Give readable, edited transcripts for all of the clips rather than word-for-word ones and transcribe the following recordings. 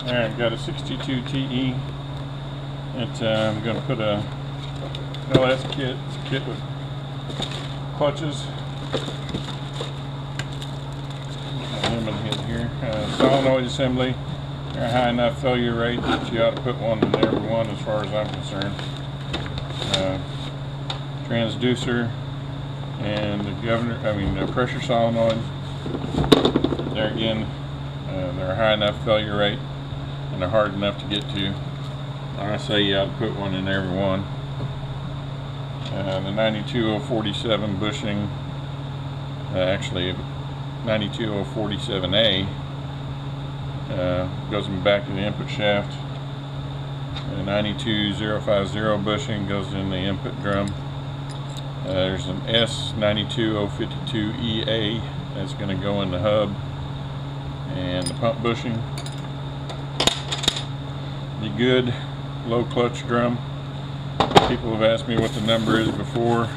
Alright, got a 62 TE. I'm going to put a LS kit. It's a kit with clutches. Here. Solenoid assembly. They're a high enough failure rate that you ought to put one in every one as far as I'm concerned. Transducer and the pressure solenoid. There again, they're a high enough failure rate and they're hard enough to get to. I say you ought to put one in every one. The 92047 bushing, actually 92047A, goes in the back of the input shaft. The 92050 bushing goes in the input drum. There's an S92052EA that's going to go in the hub and the pump bushing. The good low clutch drum. People have asked me what the number is before.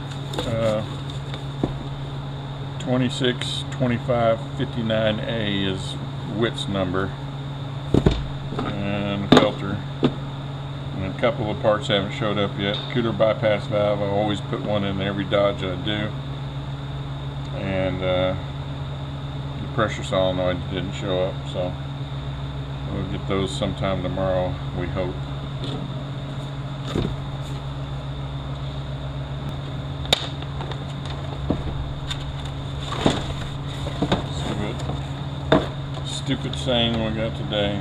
262559A is Witt's number, and the filter. And a couple of parts haven't showed up yet. Cooler bypass valve, I always put one in every Dodge I do. And the pressure solenoid didn't show up, so we'll get those sometime tomorrow, we hope. Stupid saying we got today.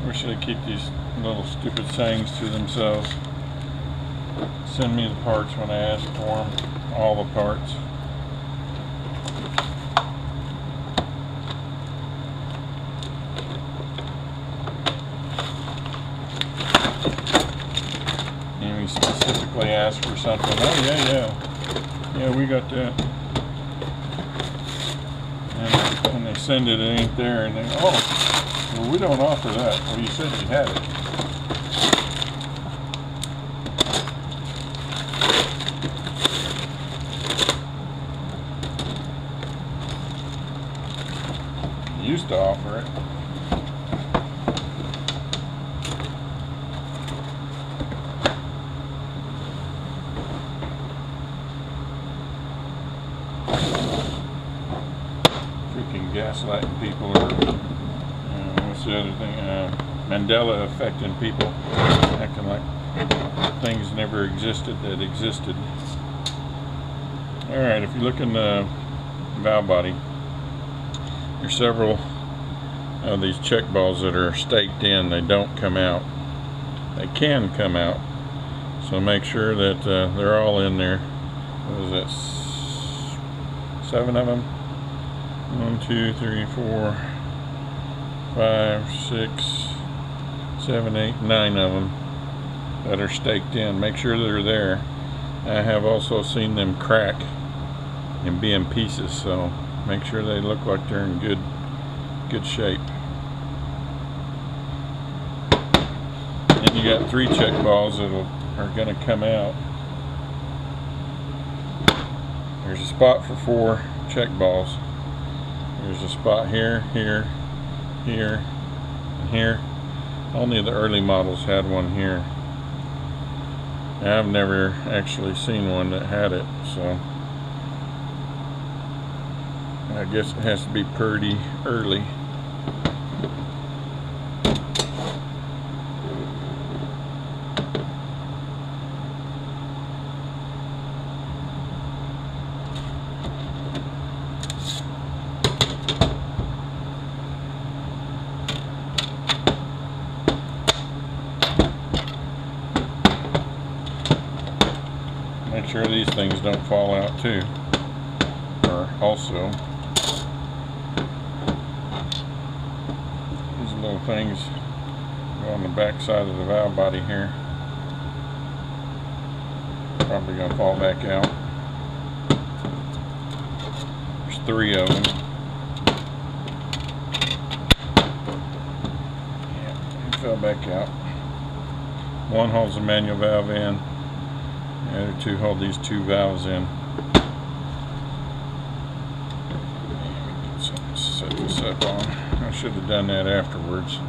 Wish they keep these little stupid sayings to themselves. Send me the parts when I ask for them. All the parts. And we specifically ask for something. Oh yeah, we got that. And they send it, it ain't there, and they, oh, well, we don't offer that. Well, you said you had it. You used to offer it. Gaslighting people, or what's the other thing? Mandela affecting people, acting like things never existed that existed. Alright, if you look in the valve body, there's several of these check balls that are staked in. They don't come out. They can come out, so make sure that they're all in there. What is that? 7 of them? 1, 2, 3, 4, 5, 6, 7, 8, 9 of them that are staked in. Make sure they're there. I have also seen them crack and be in pieces, so make sure they look like they're in good shape. And you got 3 check balls that are going to come out. There's a spot for 4 check balls. There's a spot here, here, here, and here. Only the early models had one here. I've never actually seen one that had it, so I guess it has to be pretty early. Make sure these things don't fall out too. Or also, these little things go on the back side of the valve body here. Probably gonna fall back out. There's 3 of them. Yeah, they fell back out. One holds the manual valve in. The other 2 hold these 2 valves in. Set on. I should have done that afterwards.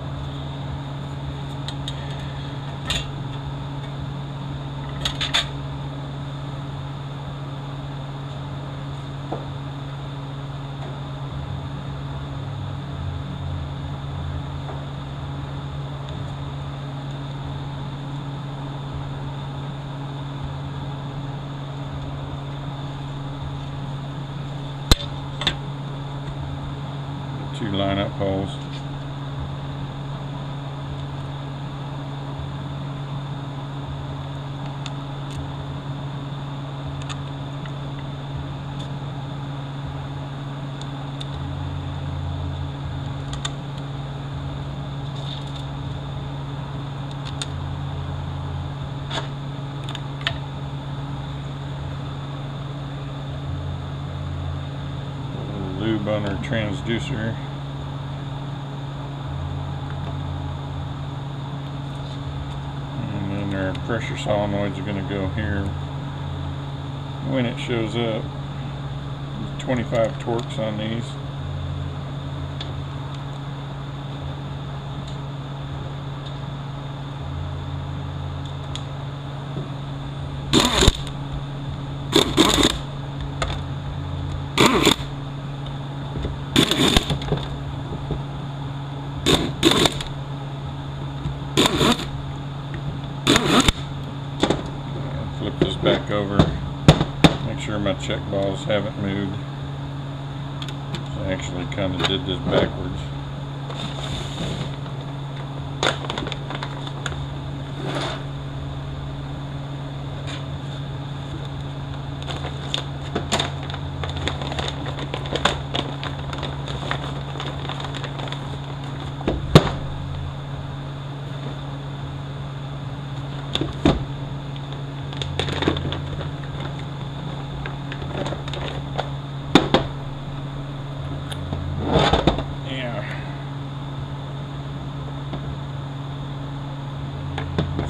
Two line-up holes. Lube on our transducer. And then our pressure solenoids are going to go here when it shows up. 25 torques on these. Flip this back over, make sure my check balls haven't moved. So I actually kind of did this backwards.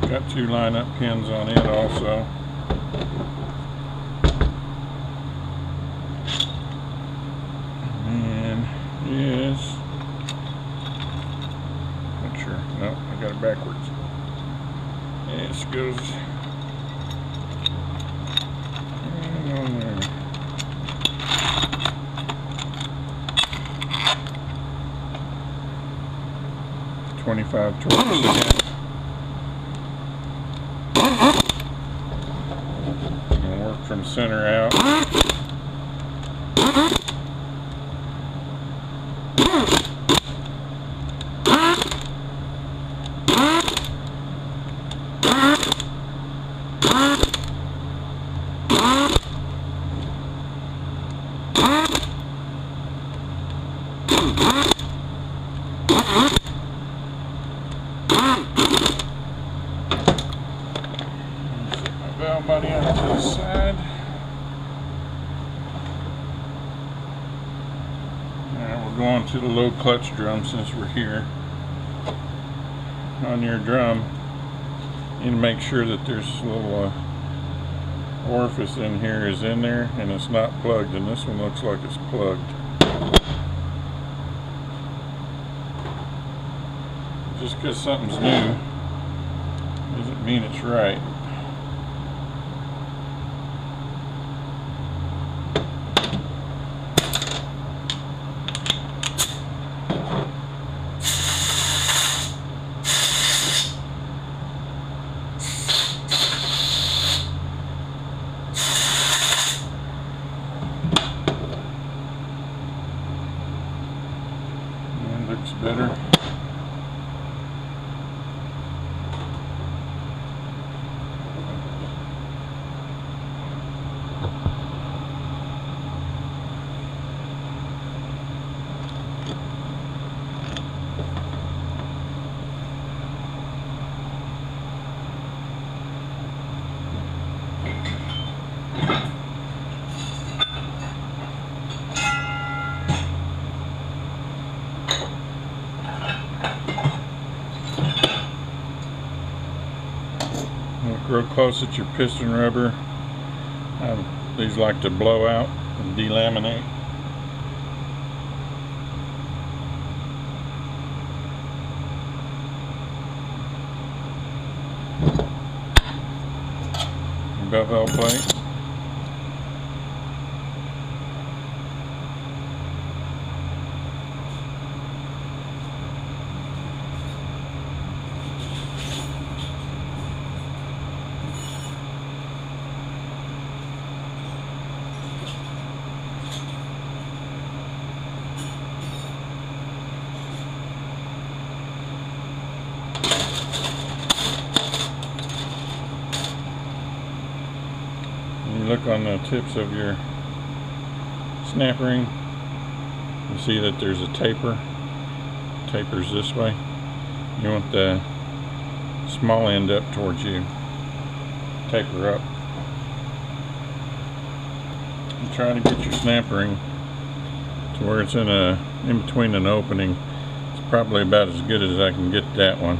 Got two line-up pins on it also. And yes, not sure. No, I got it backwards. This goes on there. .25 torques again. From center out. Valve body on the side. Alright, we're going to the low clutch drum since we're here. On your drum, you need to make sure that there's a little orifice in here is in there and it's not plugged, and this one looks like it's plugged. Just because something's new doesn't mean it's right. Looks better. Look real close at your piston rubber. These like to blow out and delaminate. bevel plate. Look on the tips of your snap ring, you see that there's a taper. Tapers this way. You want the small end up towards you. Taper up. And try to get your snap ring to where it's in between an opening. It's probably about as good as I can get that one.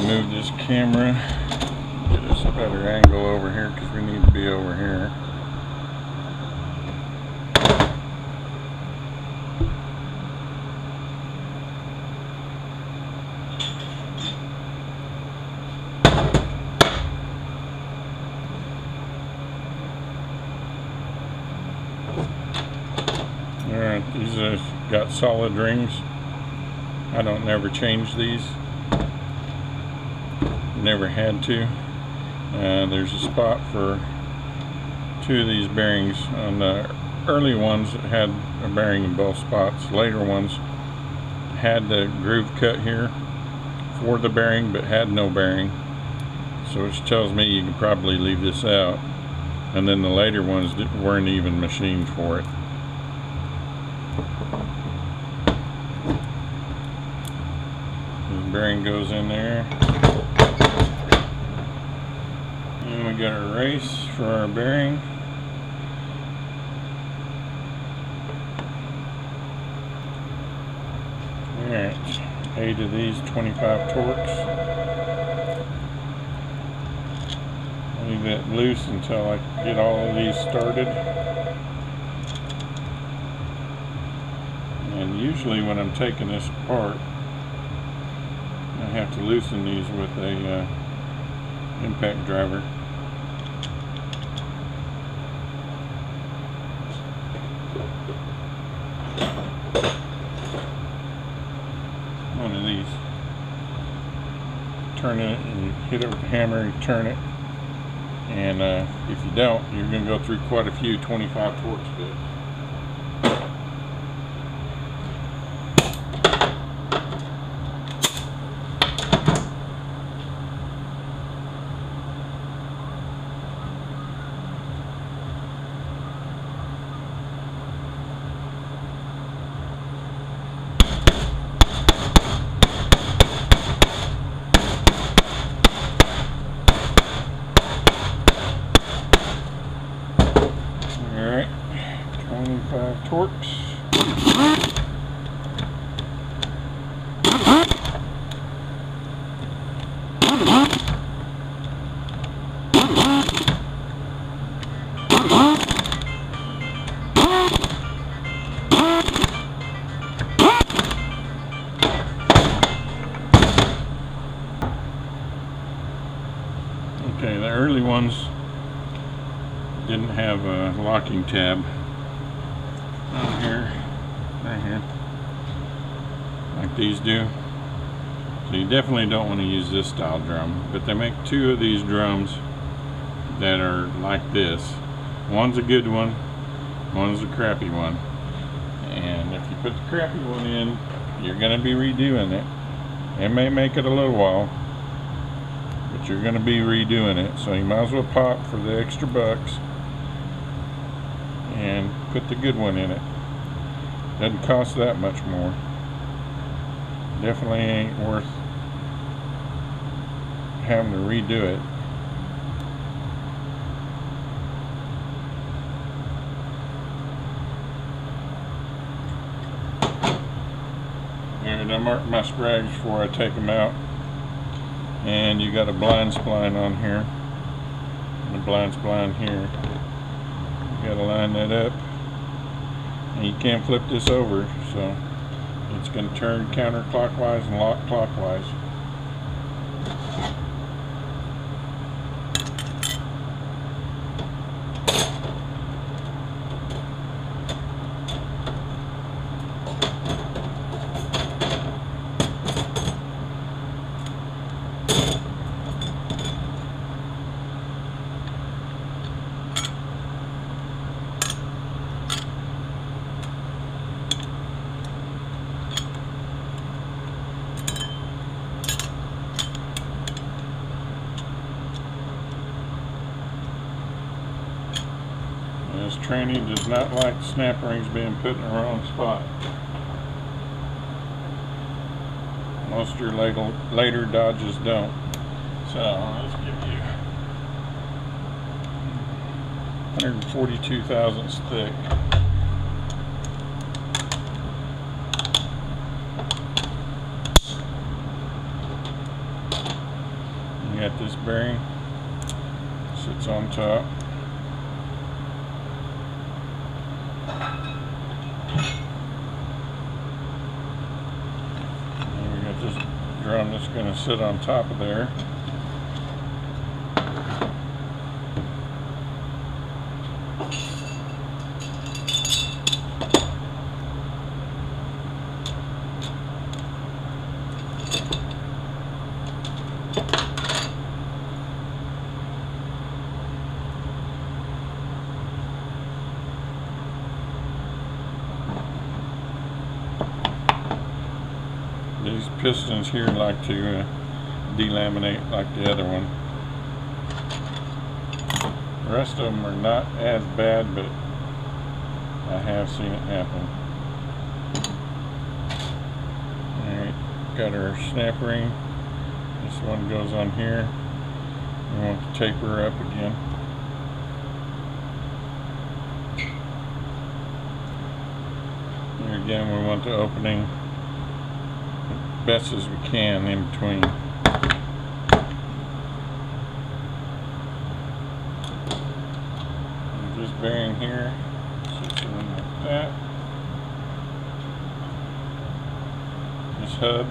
Move this camera, get us a better angle over here because we need to be over here. Alright, these have got solid rings. I don't never change these. Never had to. There's a spot for two of these bearings. On the early ones it had a bearing in both spots. Later ones had the groove cut here for the bearing but had no bearing, so which tells me you could probably leave this out. And then the later ones weren't even machined for it. The bearing goes in there. And we got our race for our bearing. Alright, 8 of these 25 torques. Leave it loose until I get all of these started. And usually when I'm taking this apart, I have to loosen these with a impact driver. One of these. Turn it and hit it with the hammer and turn it. And if you don't, you're going to go through quite a few 25 torque bits. Alright, 25 torques. Okay, the early ones didn't have a locking tab on here, right here, like these do. So you definitely don't want to use this style drum, but they make two of these drums that are like this. One's a good one, one's a crappy one. And if you put the crappy one in, you're going to be redoing it. It may make it a little while, but you're going to be redoing it, so you might as well pop for the extra bucks and put the good one in it. Doesn't cost that much more. Definitely ain't worth having to redo it. Alright, I mark my sprags before I take them out. and you got a blind spline on here and a blind spline here. You got to line that up, and you can't flip this over, so it's going to turn counterclockwise and lock clockwise. This tranny does not like snap rings being put in the wrong spot. Most of your later Dodges don't. So let's give you 142 thousandths thick. You got this bearing, sits on top. This drum that's going to sit on top of there. These pistons here like to delaminate like the other one. The rest of them are not as bad, but I have seen it happen. Alright, got our snap ring. This one goes on here. We want to taper up again. And again, we want the opening best as we can in between. And this bearing here sits in like that. This hub.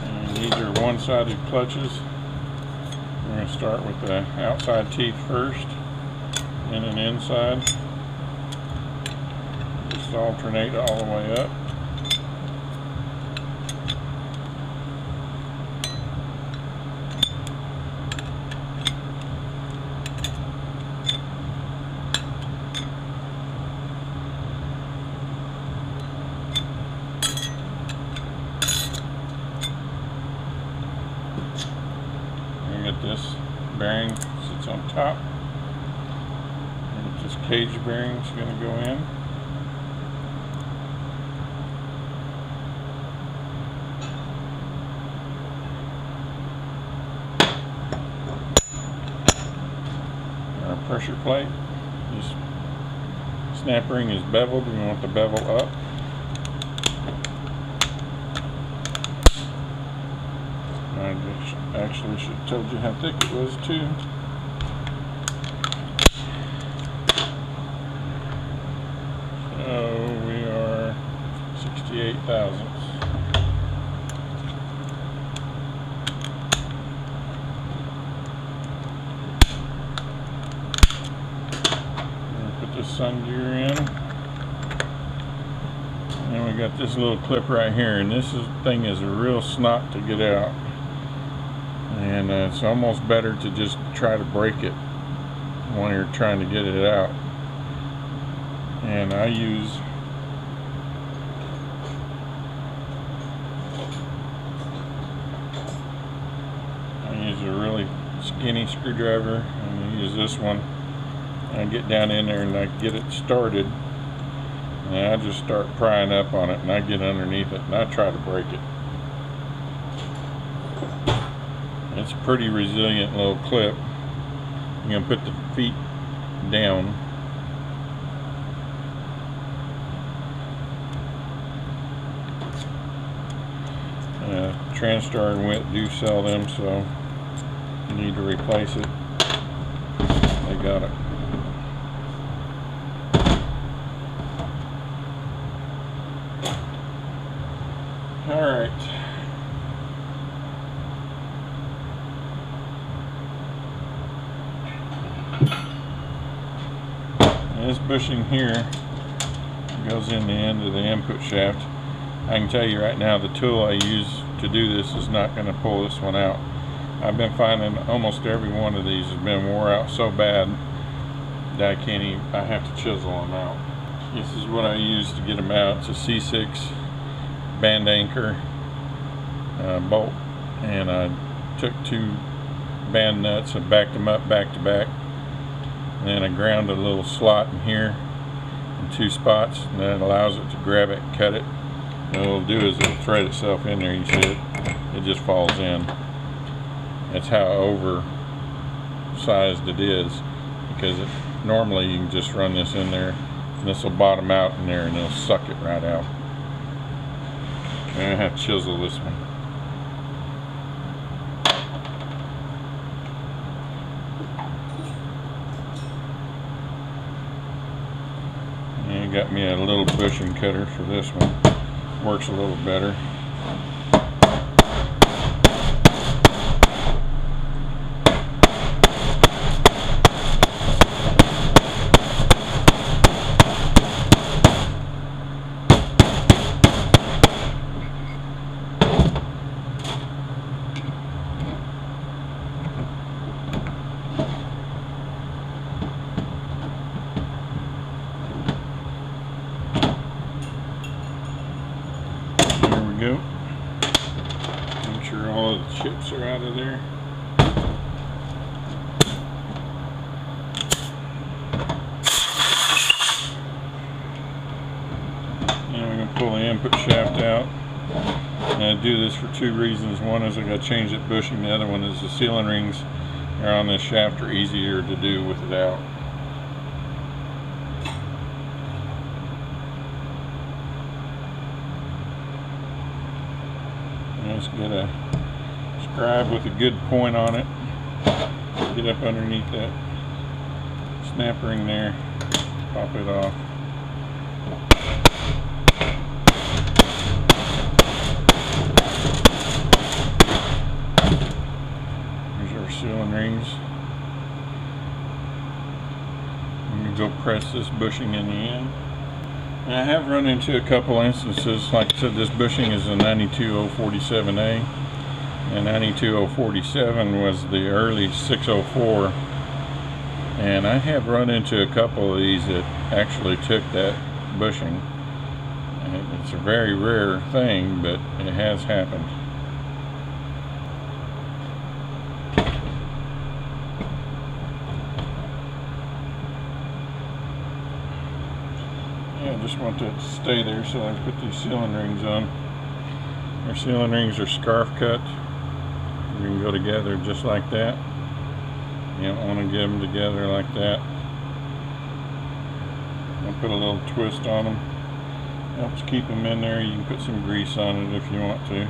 And these are one-sided clutches. We're going to start with the outside teeth first, then an inside. Alternate all the way up. And get this bearing sits on top. And this cage bearing is going to go in. Pressure plate. This snap ring is beveled. We want the bevel up. I actually should have told you how thick it was too. So we are 68 thousandths. Sun gear in, and we got this little clip right here, and this thing is a real snot to get out, and it's almost better to just try to break it when you're trying to get it out. And I use a really skinny screwdriver, and I use this one. I get down in there and I get it started, and I just start prying up on it, and I get underneath it and I try to break it. It's a pretty resilient little clip. You're going to put the feet down. Transtar and Witt do sell them, so you need to replace it. They got it. Alright. This bushing here goes in the end of the input shaft. I can tell you right now, the tool I use to do this is not going to pull this one out. I've been finding almost every one of these has been wore out so bad that I have to chisel them out. This is what I use to get them out. It's a C6 band anchor bolt, and I took 2 band nuts and backed them up back to back, and then I ground a little slot in here in 2 spots, and that allows it to grab it and cut it. And what it'll do is it'll thread itself in there. You see it just falls in. That's how oversized it is, because normally you can just run this in there and this will bottom out in there and it'll suck it right out. And I have to chisel this one. And got me a little bushing cutter for this one. Works a little better. Go. Make sure all of the chips are out of there. And we're going to pull the input shaft out. And I do this for 2 reasons. One is I got to change that bushing. The other one is the sealing rings are on this shaft are easier to do with it out. Just get a scribe with a good point on it. Get up underneath that snap ring there. Pop it off. Here's our sealing rings. I'm going to go press this bushing in the end. And I have run into a couple instances. Like I said, this bushing is a 92047A, and 92047 was the early 604, and I have run into a couple of these that actually took that bushing. And it's a very rare thing, but it has happened. I just want that to stay there so I can put these sealing rings on. Our sealing rings are scarf cut. We can go together just like that. You don't want to get them together like that. I'll put a little twist on them. Helps keep them in there. You can put some grease on it if you want to.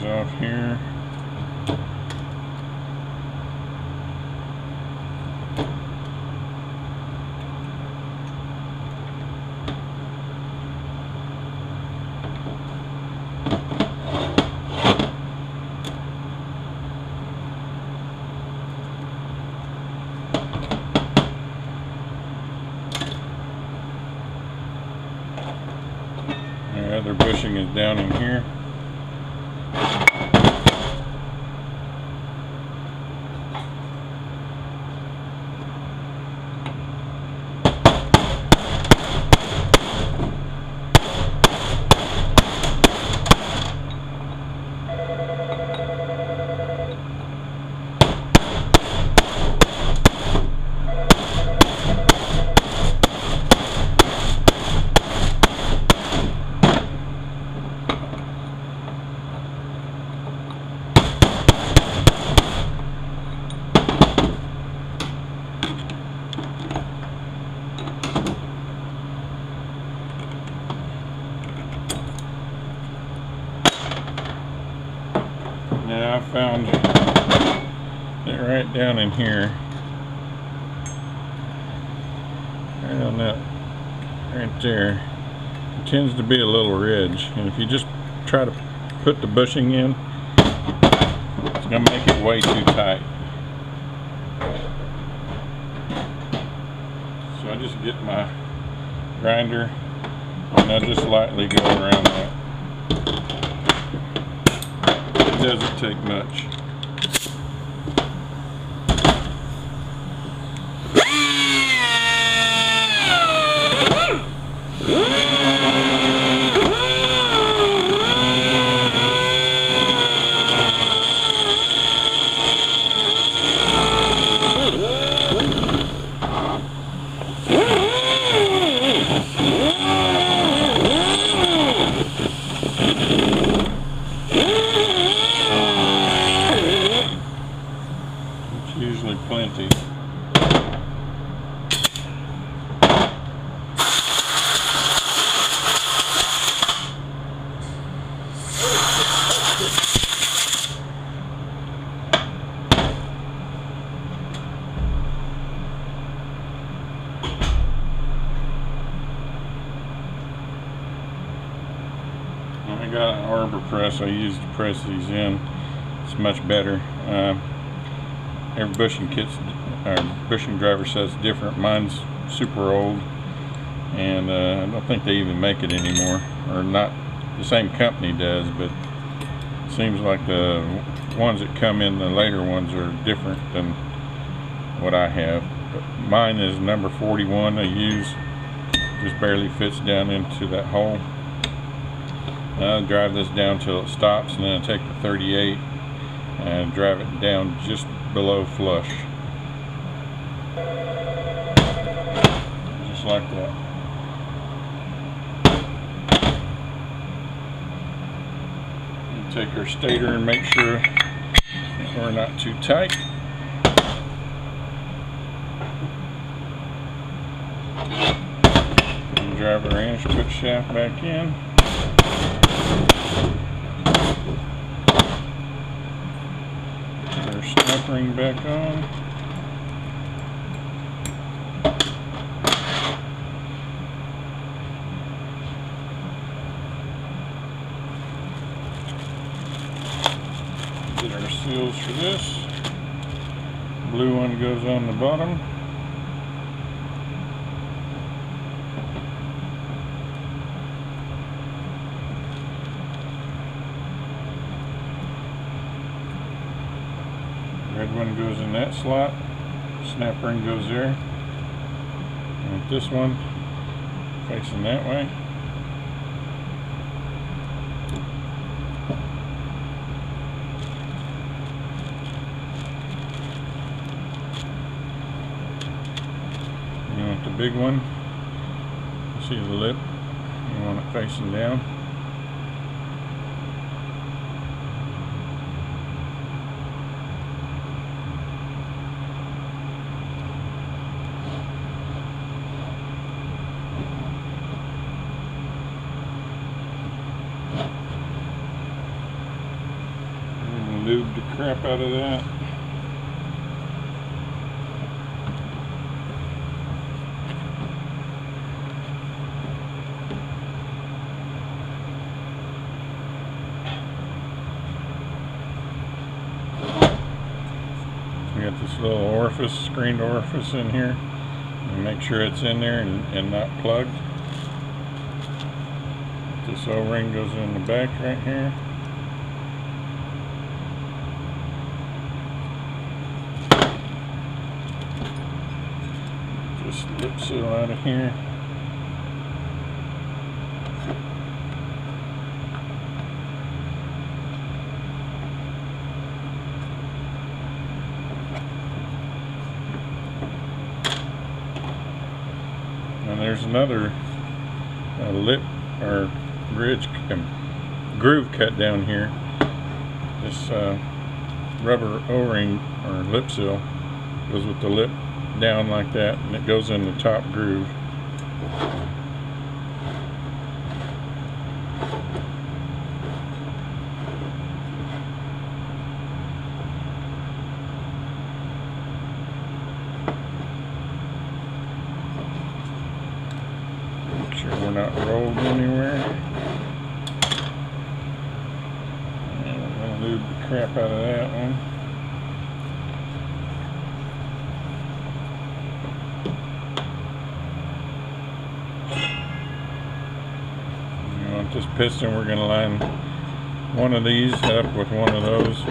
Off here. The other bushing is down in here. I found it right down in here. Right on that, right there. It tends to be a little ridge, and if you just try to put the bushing in, it's going to make it way too tight. So I just get my grinder and I just lightly go around that. It doesn't take much. Usually plenty. I got an arbor press I use to press these in. It's much better. Every bushing bushing driver says different. Mine's super old, and I don't think they even make it anymore, or not. The same company does, but it seems like the ones that come in, the later ones, are different than what I have. But mine is number 41 I use. Just barely fits down into that hole. I'll drive this down till it stops, and then I take the 38 and drive it down just below flush. Just like that. And take our stator and make sure that we're not too tight. And drive our inch put shaft back in. Snap ring back on. Get our seals for this. Blue one goes on the bottom. Red one goes in that slot, snap ring goes there, and this one facing that way. You want the big one, you see the lip, you want it facing down. Lube the crap out of that. We got this little orifice, screened orifice in here. And make sure it's in there and not plugged. This O-ring goes in the back right here. Lip seal out of here. And there's another lip or ridge groove cut down here. This rubber O-ring or lip seal goes with the lip down like that, and it goes in the top groove. sure we're not rolled anywhere. And we're going to lube the crap out of that one. You want this piston, we're going to line one of these up with one of those.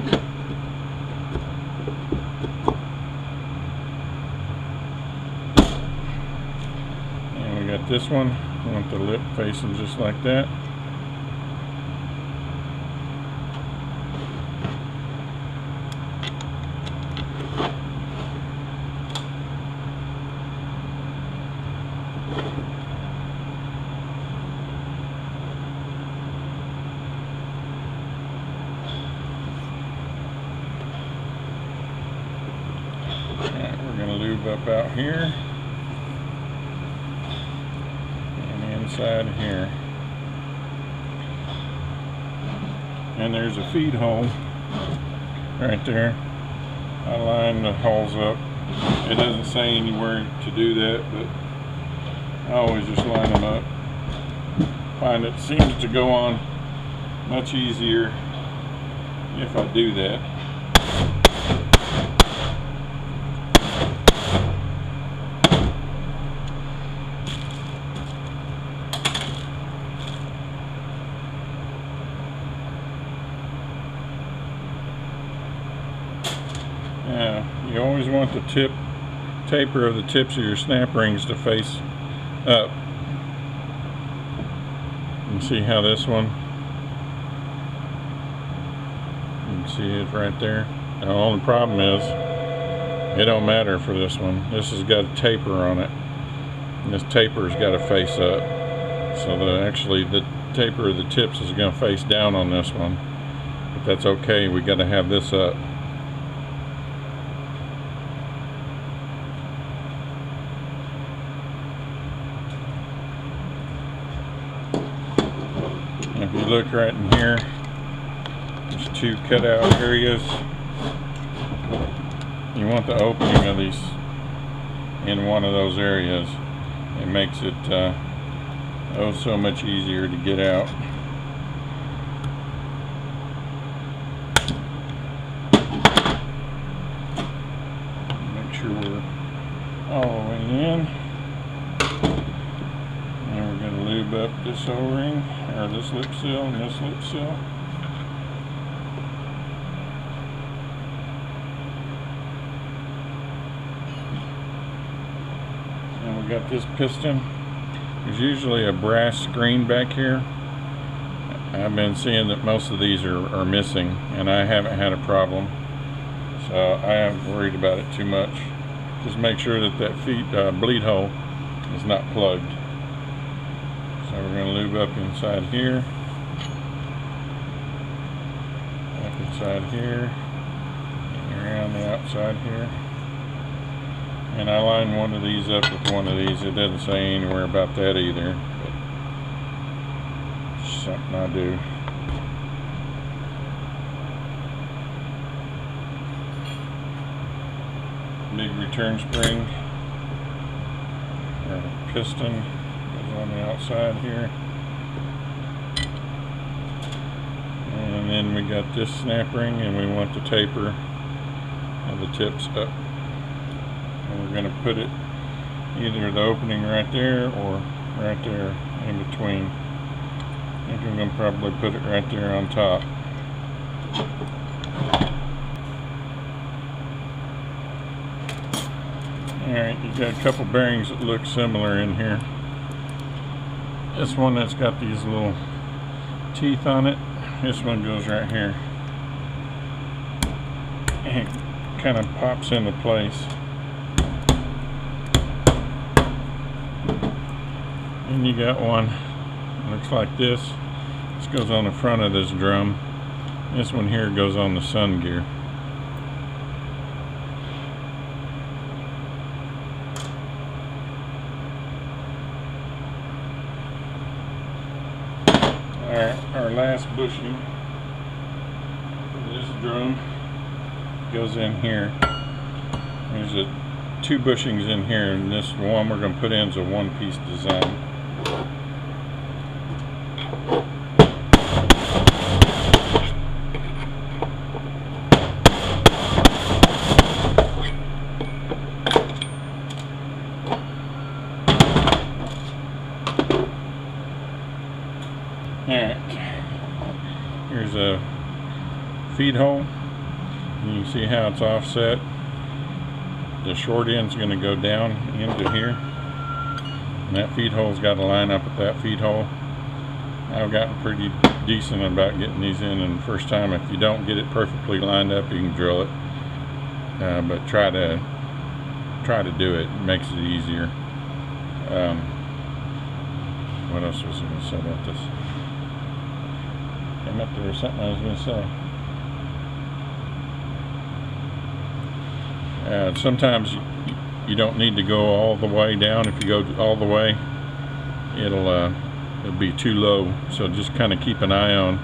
And we got this one. We want the lip facing just like that. Lube up out here and inside here, and there's a feed hole right there. I line the holes up. It doesn't say anywhere to do that, but I always just line them up. Find it seems to go on much easier if I do that. You always want the taper of the tips of your snap rings to face up. You can see how this one, you can see it right there. Now, the only problem is it don't matter for this one. This has got a taper on it, and this taper's got to face up. So the taper of the tips is going to face down on this one, but that's okay. We got to have this up. If you look right in here, there's two cutout areas. You want the opening of these in one of those areas. It makes it oh so much easier to get out. Make sure we're all the way in. And we're going to lube up this O-ring, or this lip seal, and this lip seal. And we got this piston. There's usually a brass screen back here. I've been seeing that most of these are missing, and I haven't had a problem, so I haven't worried about it too much. Just make sure that that bleed hole is not plugged. So we're going to lube up inside here, up inside here, and around the outside here. And I line one of these up with one of these. It doesn't say anywhere about that either, but it's something I do. Big return spring, or piston, on the outside here, and then we got this snap ring, and we want the taper of the tips up, and we're going to put it either the opening right there or right there in between. I think I'm going to probably put it right there on top. Alright, you got a couple bearings that look similar in here. This one that's got these little teeth on it, this one goes right here. And it kind of pops into place. And you got one, looks like this. This goes on the front of this drum. This one here goes on the sun gear. Our last bushing for this drum goes in here. There's two bushings in here, and this one we're going to put in is a one-piece design. Alright, here's a feed hole. You can see how it's offset. The short end's going to go down into here, and that feed hole's got to line up with that feed hole. I've gotten pretty decent about getting these in, and the first time, if you don't get it perfectly lined up, you can drill it. But try to do it. It makes it easier. What else was I going to say about this? Came up there, something I was going to say. Sometimes you don't need to go all the way down. If you go all the way, it'll be too low. So just kind of keep an eye on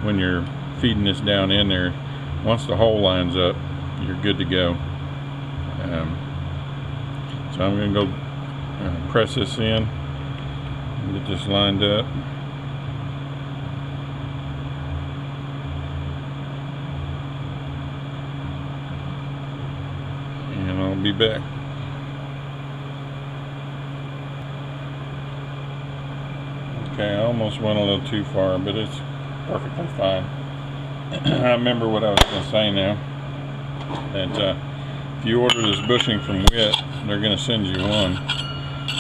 when you're feeding this down in there. Once the hole lines up, you're good to go. So I'm going to go press this in and get this lined up. And I'll be back. Okay, I almost went a little too far, but it's perfectly fine. I remember what I was going to say now. That if you order this bushing from WIT, they're going to send you one.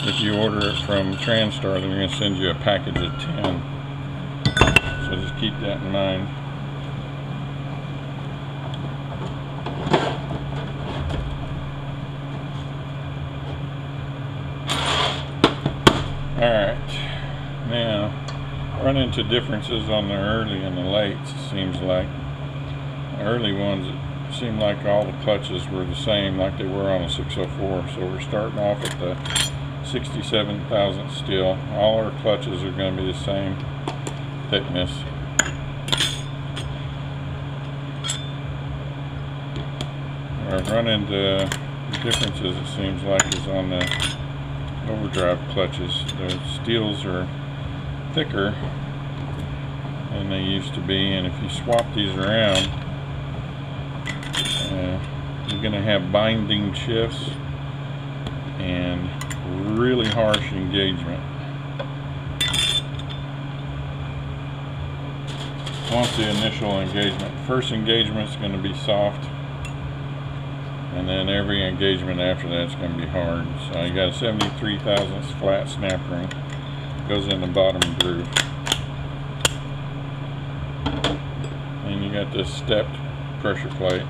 If you order it from TranStar, they're going to send you a package of 10. So just keep that in mind. Alright, now run into differences on the early and the lates, it seems like. The early ones, it seemed like all the clutches were the same like they were on a 604, so we're starting off at the 67 thousandths still. All our clutches are going to be the same thickness. Where I've run into differences, it seems like, is on the overdrive clutches. The steels are thicker than they used to be, and if you swap these around, you're going to have binding shifts and really harsh engagement. Once the initial engagement, first engagement is going to be soft, and then every engagement after that is going to be hard. So you got a 73 thousandths flat snap ring, goes in the bottom groove, and you got this stepped pressure plate,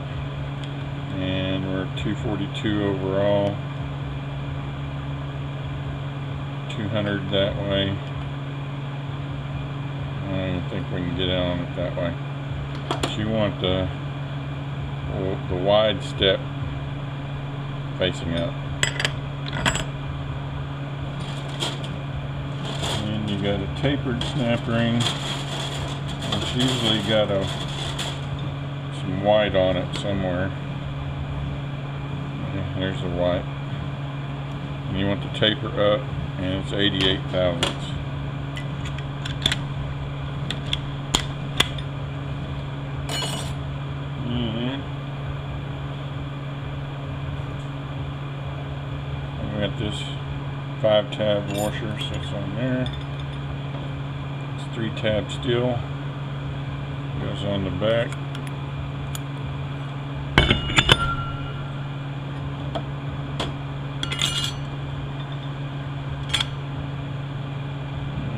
and we're at 242 overall, 200 that way. I don't even think we can get out on it that way. But you want the wide step facing up. And you got a tapered snap ring. It's usually got some white on it somewhere. Yeah, there's the white. And you want the taper up, and it's 88 thousandths. We got this 5-tab washer, so it's on there. It's 3-tab steel. Goes on the back.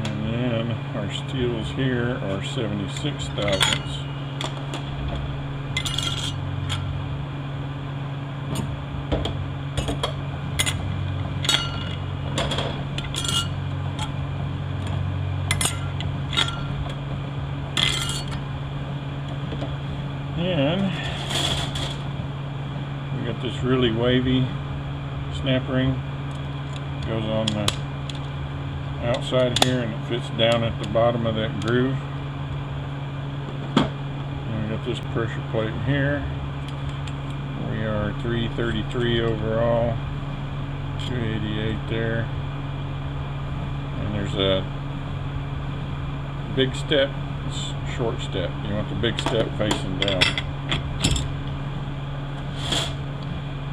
And then our steels here are 76 thousandths. And we got this really wavy snap ring, goes on the outside here, and it fits down at the bottom of that groove. And we got this pressure plate here. We are 333 overall, 288 there, and there's a big step, short step. You want the big step facing down.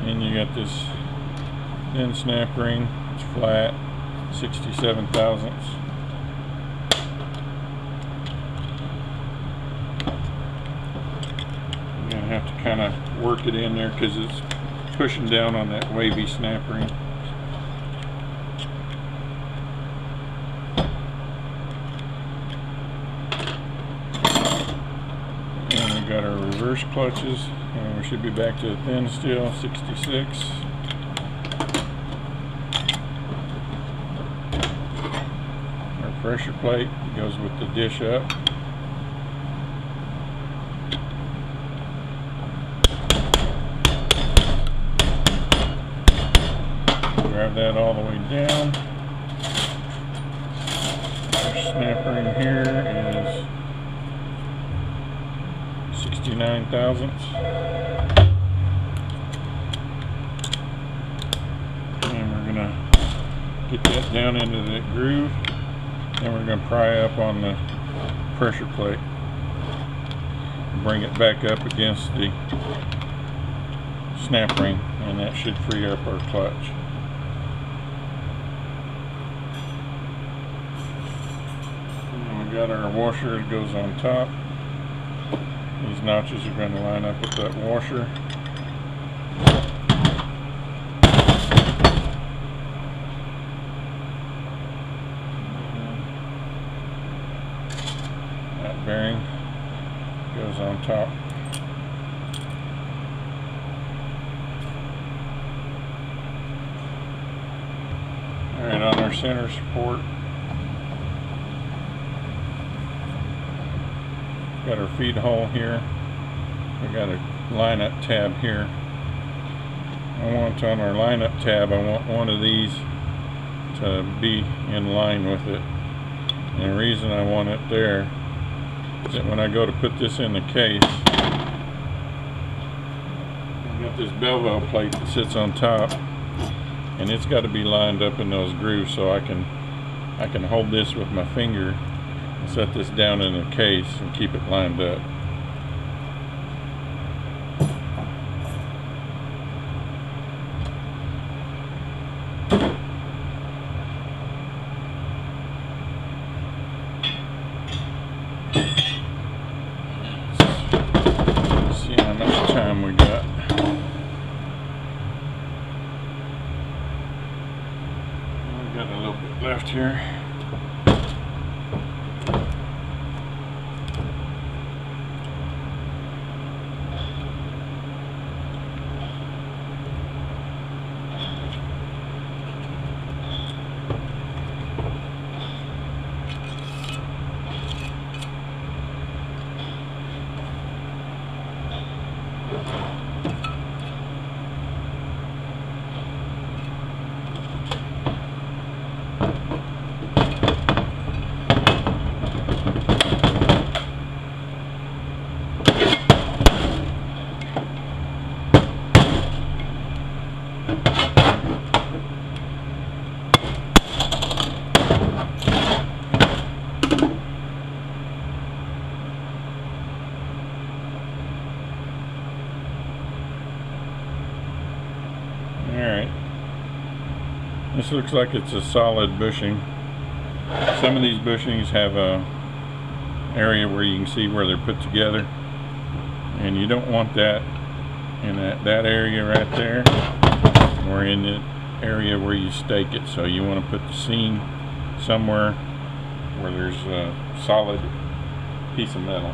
And you got this thin snap ring, it's flat, 67 thousandths. have to kind of work it in there because it's pushing down on that wavy snap ring. And we got our reverse clutches, and we should be back to the thin steel, 66. Our pressure plate goes with the dish up. Drive that all the way down. Our snap ring here is 69 thousandths. And we're going to get that down into that groove. And we're going to pry up on the pressure plate. Bring it back up against the snap ring, and that should free up our clutch. And we got our washer that goes on top. These notches are going to line up with that washer. That bearing goes on top. Alright, on our center support, got our feed hole here. We got a lineup tab here. I want on our lineup tab, I want one of these to be in line with it. And the reason I want it there is that when I go to put this in the case, I've got this bevel plate that sits on top, and it's got to be lined up in those grooves, so I can hold this with my finger and set this down in the case and keep it lined up. Let's see how much time we got. We got a little bit left here. Alright, this looks like it's a solid bushing. Some of these bushings have a area where you can see where they're put together, and you don't want that in that area right there, or in the area where you stake it. So you want to put the seam somewhere where there's a solid piece of metal.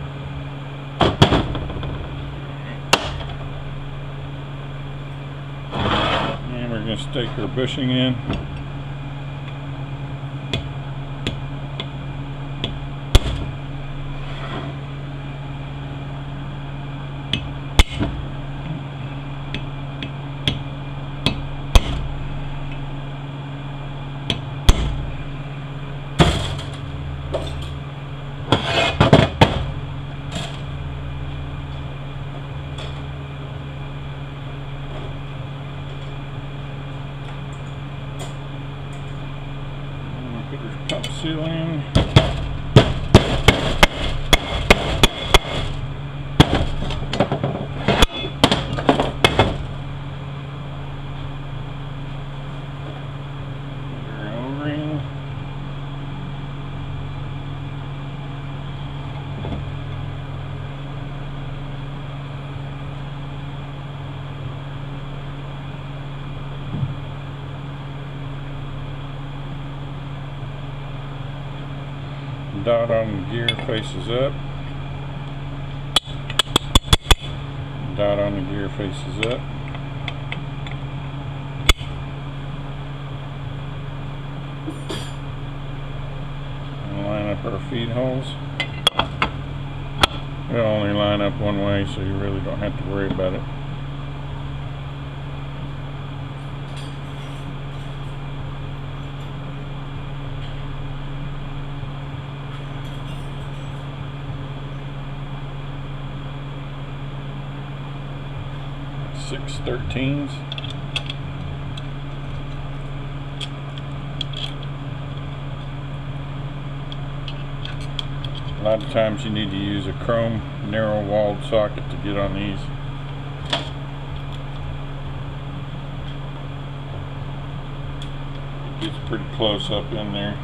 And we're going to stake our bushing in. Put our top seal in. Our O-ring. Dot on the gear faces up. Dot on the gear faces up. And line up our feed holes. We'll only line up one way, so you really don't have to worry about it. Six 13s. A lot of times you need to use a chrome narrow walled socket to get on these. It gets pretty close up in there.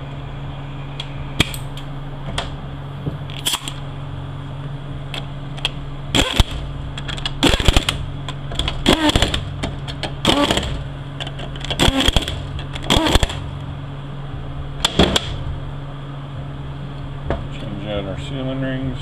Out our sealing rings.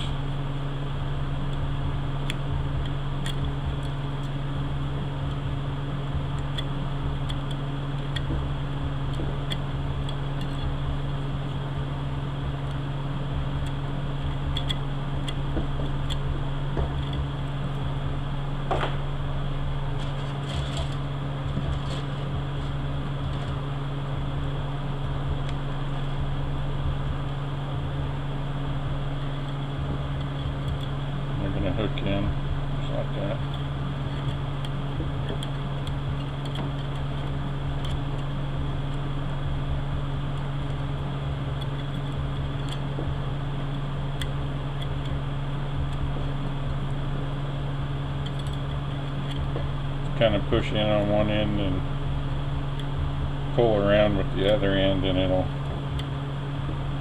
Hook in just like that. Kind of push in on one end and pull around with the other end, and it'll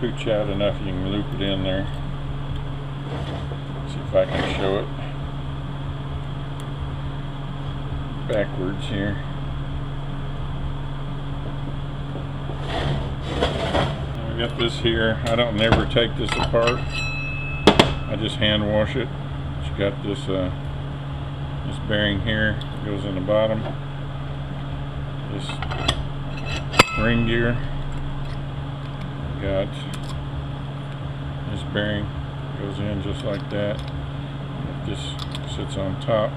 pooch out enough you can loop it in there. See if I can show it backwards here. I got this here. I don't never take this apart. I just hand wash it. You got this this bearing here goes in the bottom. This ring gear. Got this bearing. Goes in just like that. This sits on top.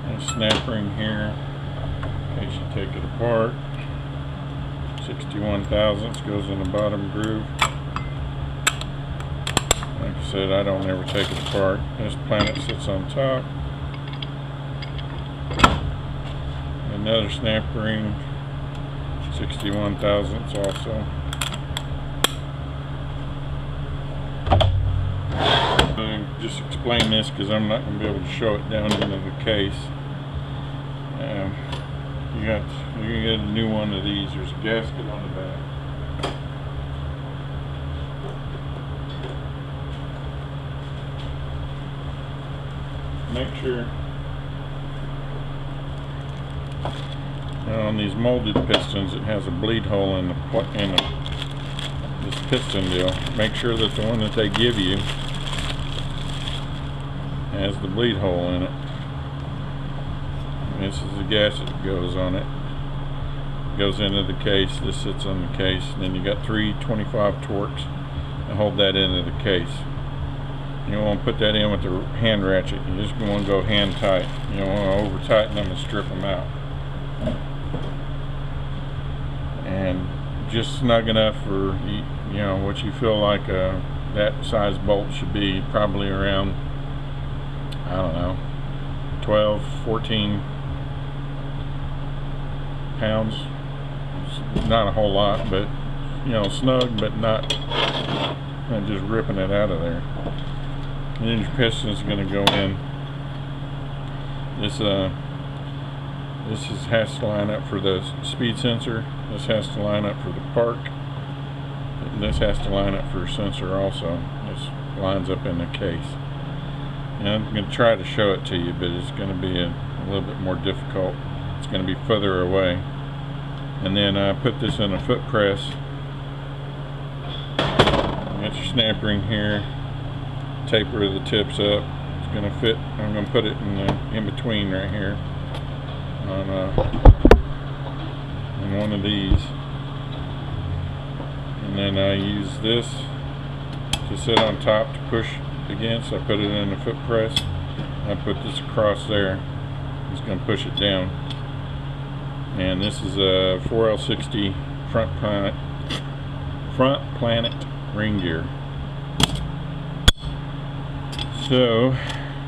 And a snap ring here in case you take it apart. 61 thousandths goes in the bottom groove. Like I said, I don't ever take it apart. This planet sits on top. Another snap ring, 61 thousandths also. Just explain this because I'm not going to be able to show it down into the case. You're going to get a new one of these. There's a gasket on the back. Make sure on these molded pistons it has a bleed hole in this piston deal. Make sure that the one that they give you has the bleed hole in it. And this is the gasket that goes on it. It goes into the case. This sits on the case. And then you got 3 25 Torx to hold that into the case. You don't want to put that in with the hand ratchet. You just want to go hand tight. You don't want to over tighten them and strip them out. And just snug enough for you know what you feel like that size bolt should be. Probably around, I don't know, 12, 14 pounds. It's not a whole lot, but you know, snug, but not just ripping it out of there. And then your piston is going to go in. This has to line up for the speed sensor. This has to line up for the park. And this has to line up for your sensor also. This lines up in the case. And I'm going to try to show it to you, but it's going to be a little bit more difficult. It's going to be further away. And then I put this in a foot press. That's your snap ring here. Taper the tips up. It's going to fit. I'm going to put it in between right here on one of these. And then I use this to sit on top to push against. I put it in the foot press. I put this across there. It's going to push it down. And this is a 4L60 front planet ring gear. So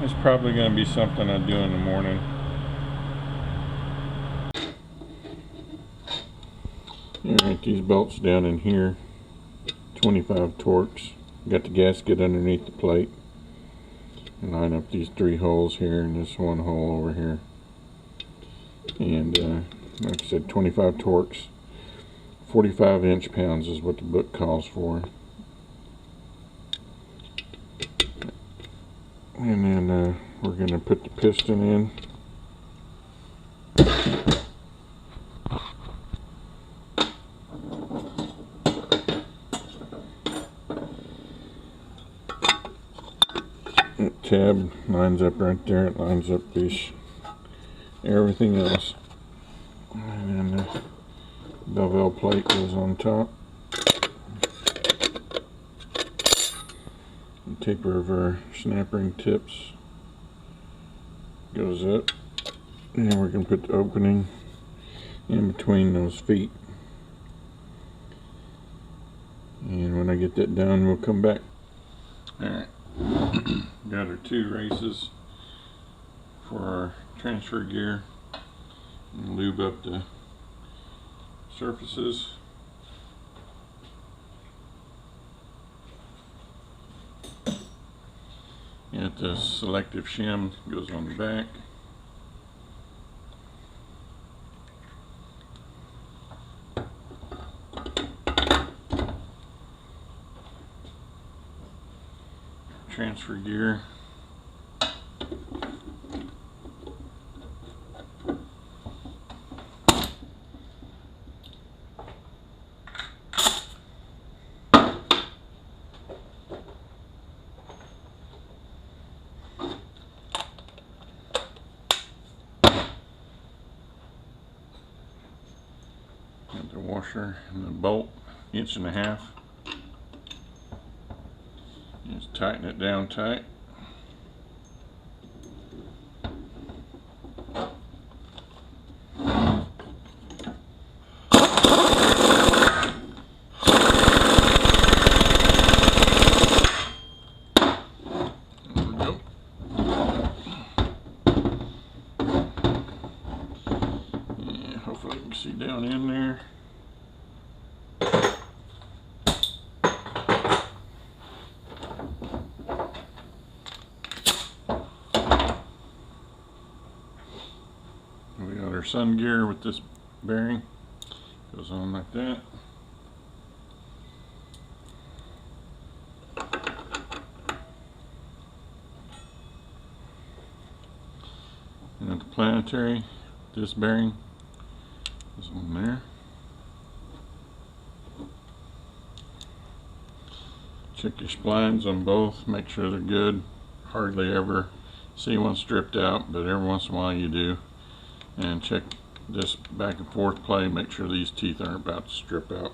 it's probably going to be something I do in the morning. Alright, these bolts down in here, 25 Torx. Got the gasket underneath the plate. Line up these 3 holes here and this one hole over here. And like I said, 25 Torx. 45 inch-pounds is what the book calls for. And then we're going to put the piston in. That tab lines up right there. It lines up everything else. And then the bevel plate goes on top. The taper of our snap ring tips goes up. And we're going to put the opening in between those feet. And when I get that done, we'll come back. Alright. Got our 2 races for our transfer gear. And lube up the surfaces. Got the selective shim, goes on the back. Transfer gear. Got the washer and the bolt, 1.5 inches. Just tighten it down tight. There we go. Yeah, hopefully you can see down in there. We got our sun gear with this bearing. Goes on like that. And at the planetary, this bearing is on there. Check your splines on both, make sure they're good. Hardly ever see one stripped out, but every once in a while you do. And check this back and forth play, make sure these teeth aren't about to strip out.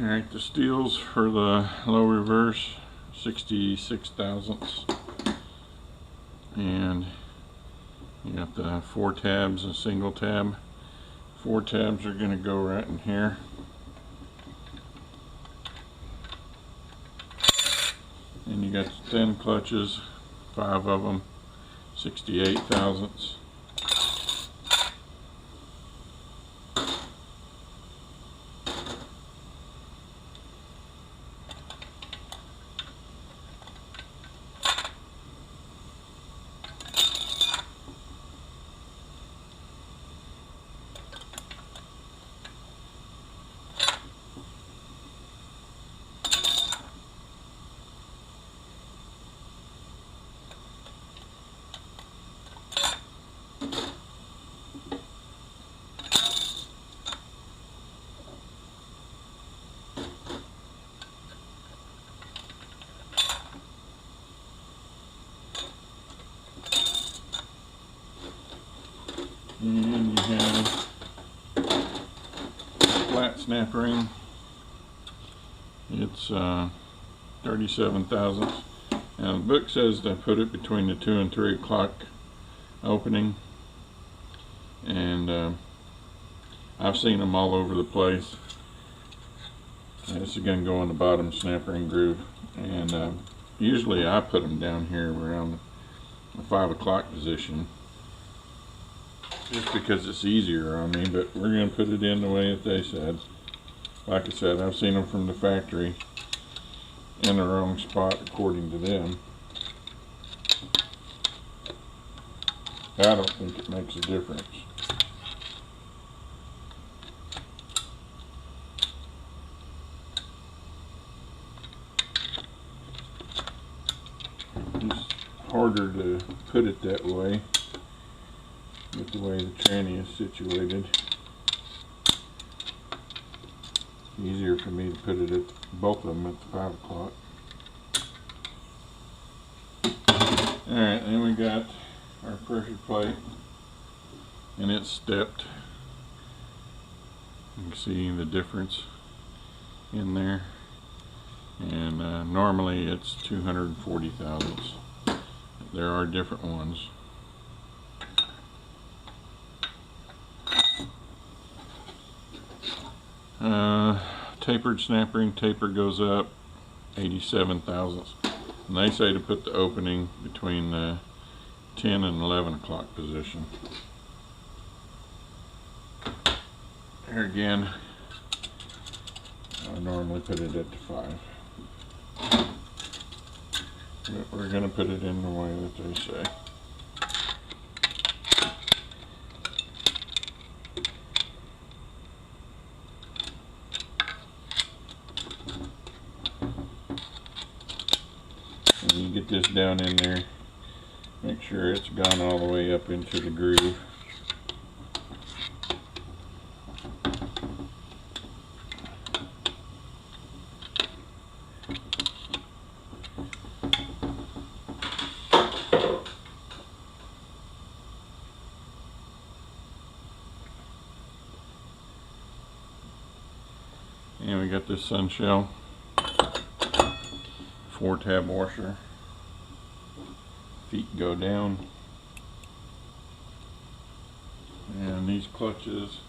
Alright, the steels for the low reverse, 66 thousandths. And you got the 4 tabs, a single tab. 4 tabs are going to go right in here. And you got the thin clutches, 5 of them, 68 thousandths. And you have flat snap ring. It's 37 thousandths. Now the book says to put it between the 2 and 3 o'clock opening, and I've seen them all over the place. This is going to go in the bottom snap ring groove, and usually I put them down here around the 5 o'clock position, just because it's easier on me, but we're going to put it in the way that they said. Like I said, I've seen them from the factory in the wrong spot according to them. I don't think it makes a difference. It's harder to put it that way with the way the tranny is situated. Easier for me to put it at both of them at the 5 o'clock. Alright, then we got our pressure plate, and it's stepped. You can see the difference in there, and normally it's 240 thousandths. There are different ones. Tapered snap ring, taper goes up 87 thousandths, and they say to put the opening between the 10 and 11 o'clock position. There again, I normally put it at the 5, but we're going to put it in the way that they say. You get this down in there, make sure it's gone all the way up into the groove. And we got this sun shell, 4-tab washer. Feet go down, and these clutches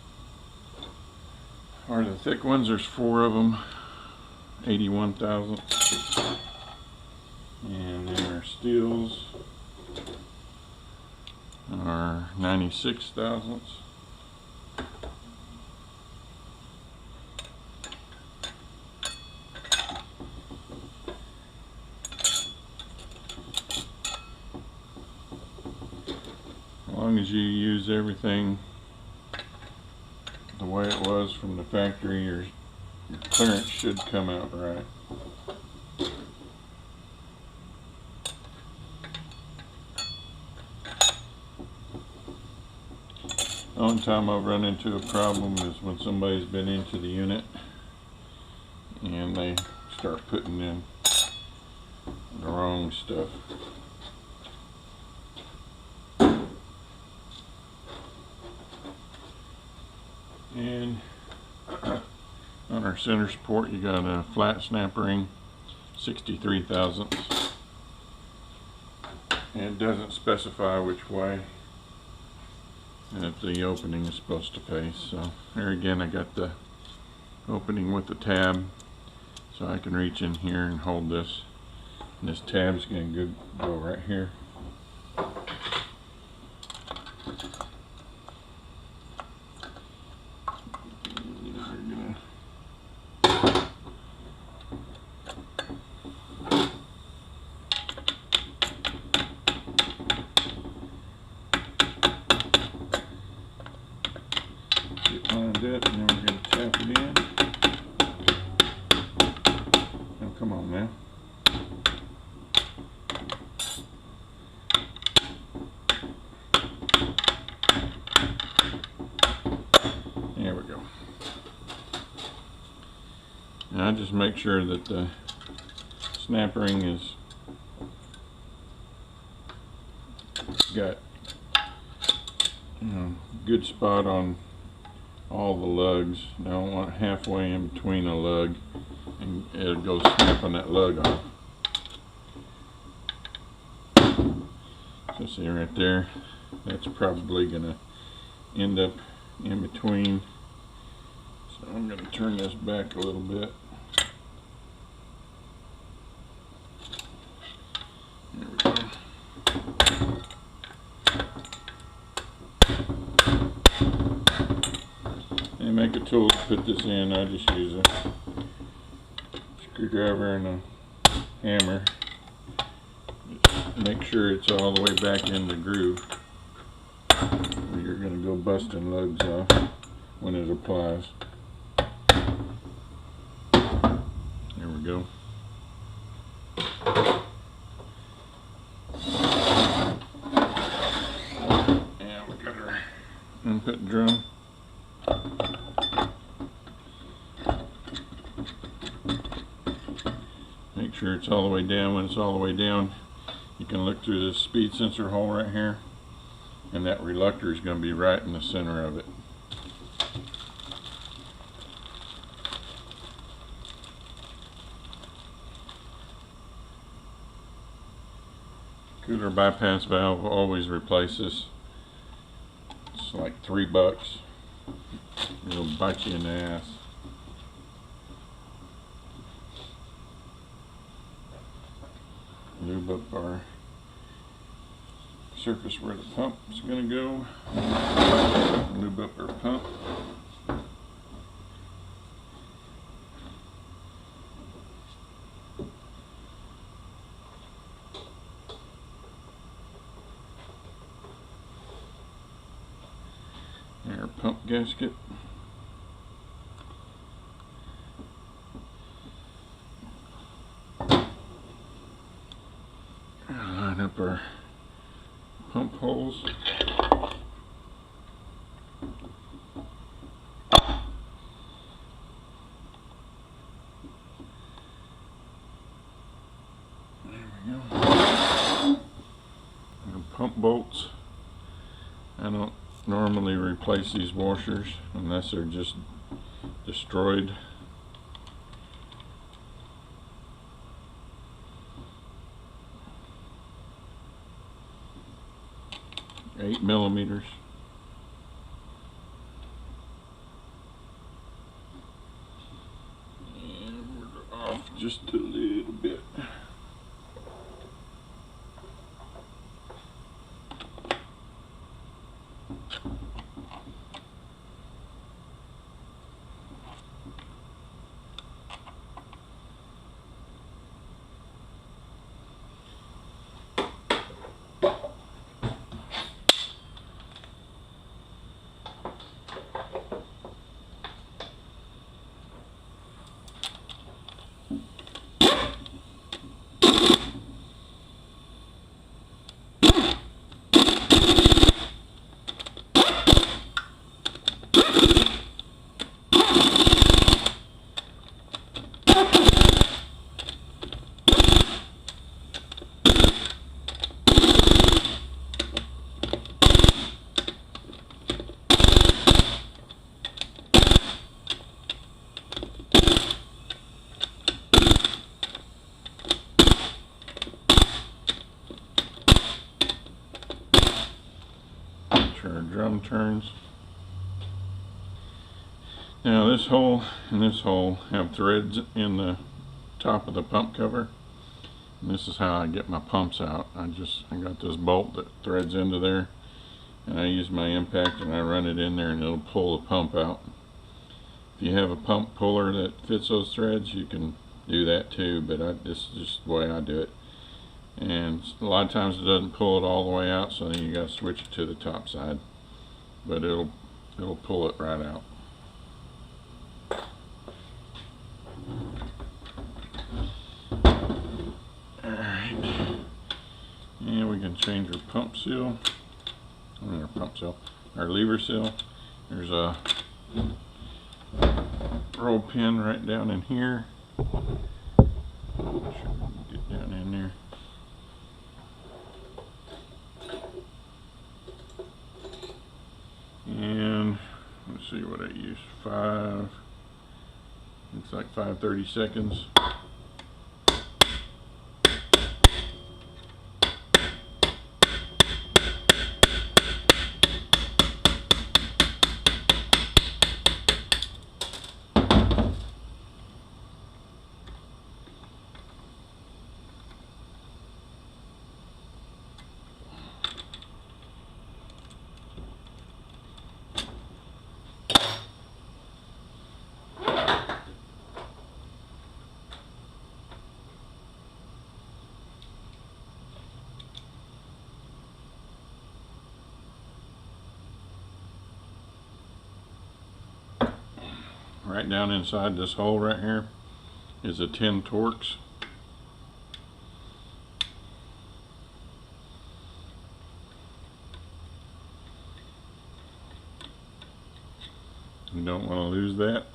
are the thick ones. There's 4 of them, 81 thousandths, and then our steels are 96 thousandths. As long as you use everything the way it was from the factory, your clearance should come out right. The only time I've run into a problem is when somebody's been into the unit and they start putting in the wrong stuff. And on our center support, you got a flat snap ring, 63 thousandths, and it doesn't specify which way that the opening is supposed to face. So there again, I got the opening with the tab, so I can reach in here and hold this, and this tab's going to go right here. It, and then we're going to tap it in. Oh, come on now. There we go. And I just make sure that the snap ring is got good spot on all the lugs. I don't want halfway in between a lug and it'll go snapping that lug off. So see right there, that's probably gonna end up in between. So I'm gonna turn this back a little bit. There we go. And make a tool to put this in. I just use a screwdriver and a hammer. Just make sure it's all the way back in the groove. You're going to go busting lugs off when it applies. There we go. And we got our input drum. Make sure it's all the way down. When it's all the way down, you can look through this speed sensor hole right here, and that reluctor is going to be right in the center of it. Cooler bypass valve, always replace this. It's like $3. It'll bite you in the ass. Lube up our surface where the pump is going to go. Lube up our pump. And our pump gasket. Line up our pump holes. There we go. And pump bolts. I don't normally replace these washers unless they're just destroyed. Eight millimeters. And we're off just a little bit. Our drum turns. Now this hole and this hole have threads in the top of the pump cover, and this is how I get my pumps out. I got this bolt that threads into there, and I use my impact and I run it in there and it'll pull the pump out. If you have a pump puller that fits those threads, you can do that too, but this is just the way I do it. And a lot of times it doesn't pull it all the way out, so then you got to switch it to the top side, but it'll pull it right out. Alright, and we can change our pump seal, our lever seal. There's a roll pin right down in here. Make sure we can get down in there. see what I use. Looks like 5 30-seconds. Right down inside this hole right here is a 10 Torx. You don't want to lose that.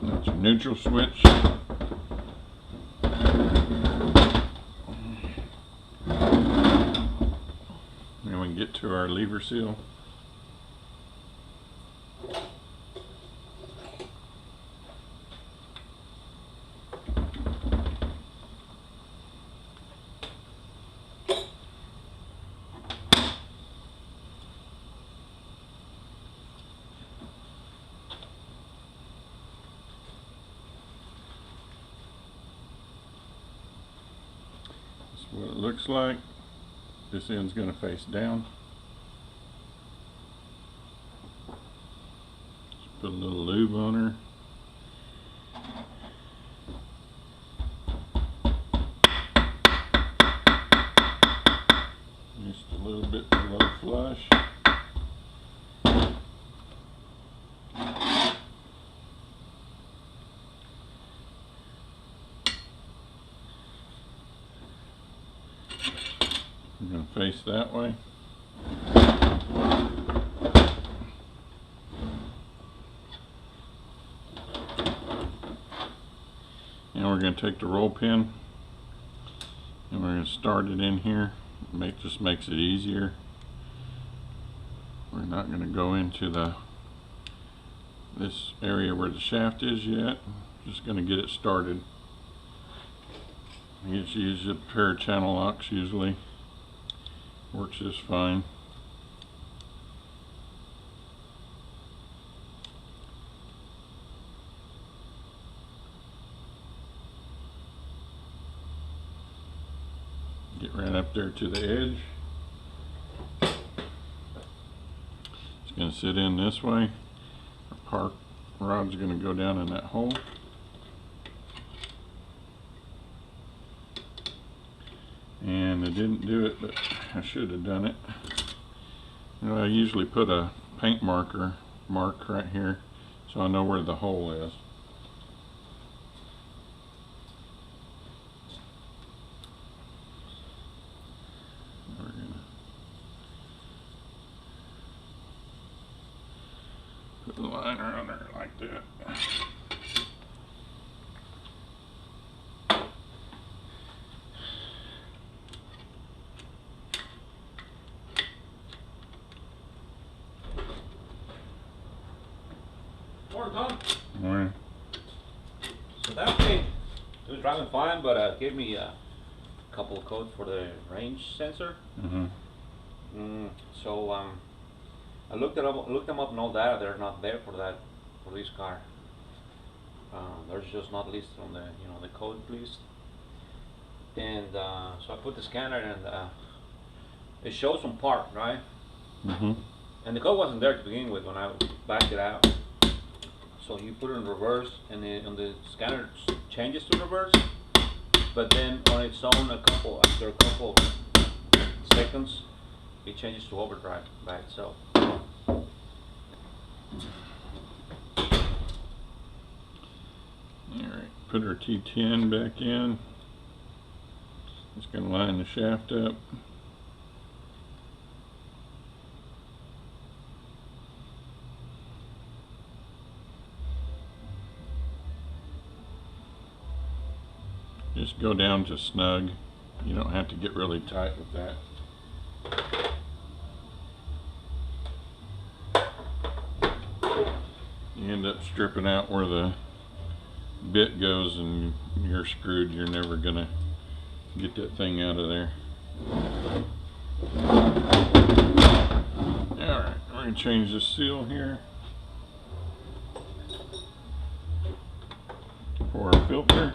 That's your neutral switch. And we get to our lever seal. What it looks like. This end's going to face down. Just put a little lube on her. Just a little bit below flush. I'm going to face that way. And we're going to take the roll pin and we're going to start it in here. Just makes it easier. We're not going to go into this area where the shaft is yet. Just going to get it started. I just use a pair of channel locks usually. Works just fine. Get right up there to the edge. It's going to sit in this way. Our park rod's going to go down in that hole. And I didn't do it, but I should have done it. You know, I usually put a paint mark right here so I know where the hole is. We're gonna put the line around there like that. Morning. So that thing, it was driving fine, but gave me a couple of codes for the range sensor. So I looked them up, and all that they're not there for this car. They're just not listed on the code list. And so I put the scanner, and it shows some part, right? And the code wasn't there to begin with when I backed it out. So you put it in reverse, and the scanner changes to reverse, but then on its own, after a couple seconds, it changes to overdrive by itself. Alright, put our T10 back in. Just going to line the shaft up. Just go down to snug. You don't have to get really tight with that. You end up stripping out where the bit goes and you're screwed. You're never gonna get that thing out of there. Alright, we're gonna change the seal here for our filter.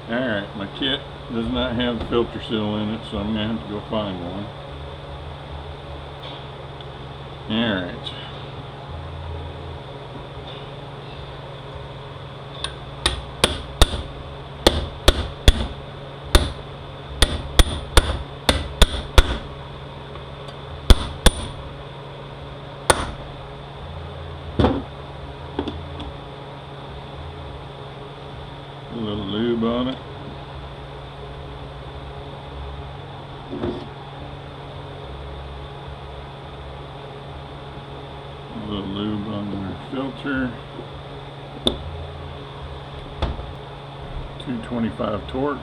Alright, my kit does not have a filter seal in it, so I'm going to have to go find one. Alright. A little lube on it. A little lube on the filter. 225 Torx.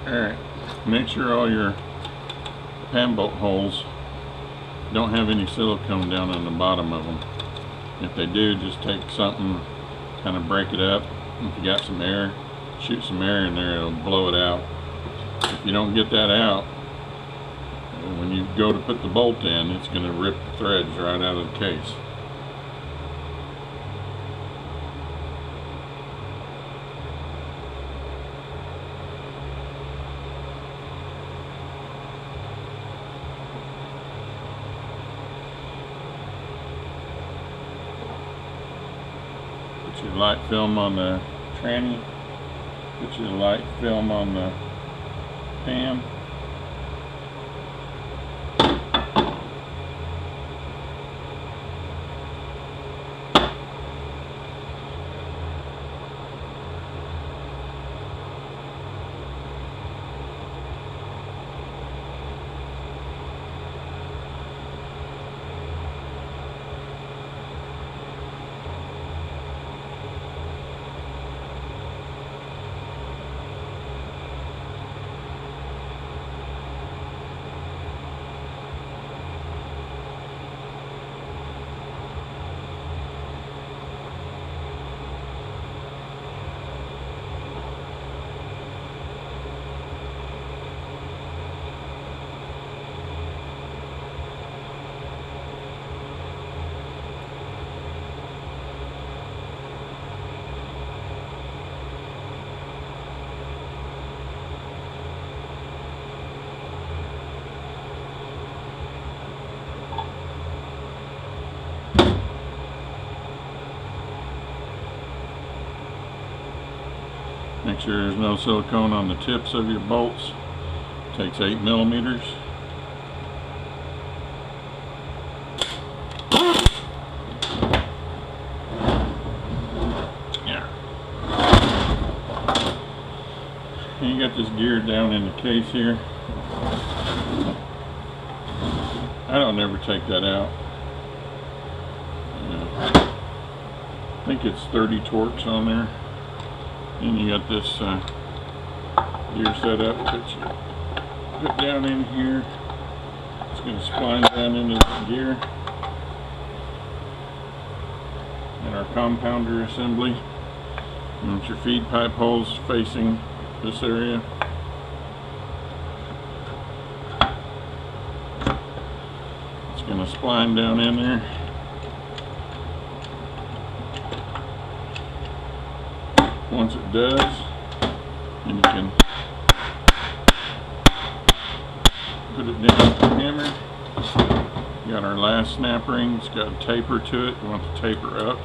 Alright, make sure all your pan bolt holes don't have any silicone down on the bottom of them. If they do, just take something, kind of break it up. If you got some air, shoot some air in there, it'll blow it out. If you don't get that out, when you go to put the bolt in, it's going to rip the threads right out of the case. Put your light film on the tranny, put your light film on the pan. Make sure there's no silicone on the tips of your bolts. Takes 8 millimeters. Yeah. And you got this gear down in the case here. I don't ever take that out. I think it's 30 Torx on there. And you got this gear set up that you put down in here. It's going to spline down into the gear. And our compounder assembly. And your feed pipe holes facing this area. It's going to spline down in there. Once it does, then you can put it down with the hammer. Got our last snap ring. It's got a taper to it. We want the taper up.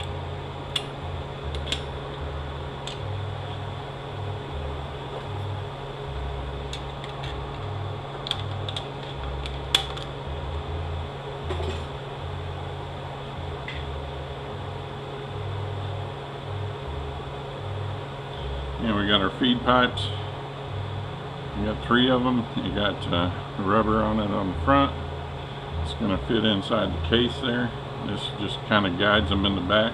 And we got our feed pipes. We got 3 of them. You got rubber on it on the front. It's going to fit inside the case there. This just kind of guides them in the back.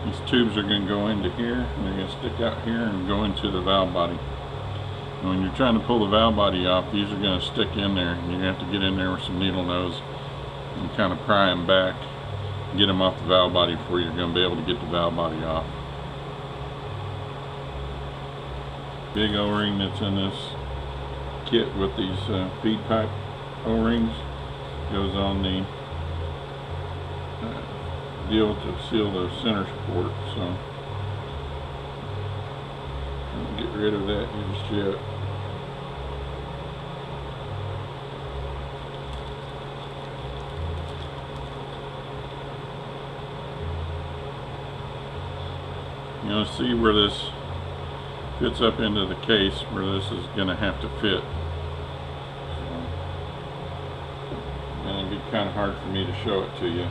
These tubes are going to go into here, and they're going to stick out here and go into the valve body. And when you're trying to pull the valve body off, these are going to stick in there, and you're going to have to get in there with some needle nose and kind of pry them back, get them off the valve body before you're going to be able to get the valve body off. Big O-ring that's in this kit with these feed pipe O-rings goes on the deal to seal the center support, so don't get rid of that just yet. You know, see where this fits up into the case, where this is going to have to fit. So, and it'd be kind of hard for me to show it to you.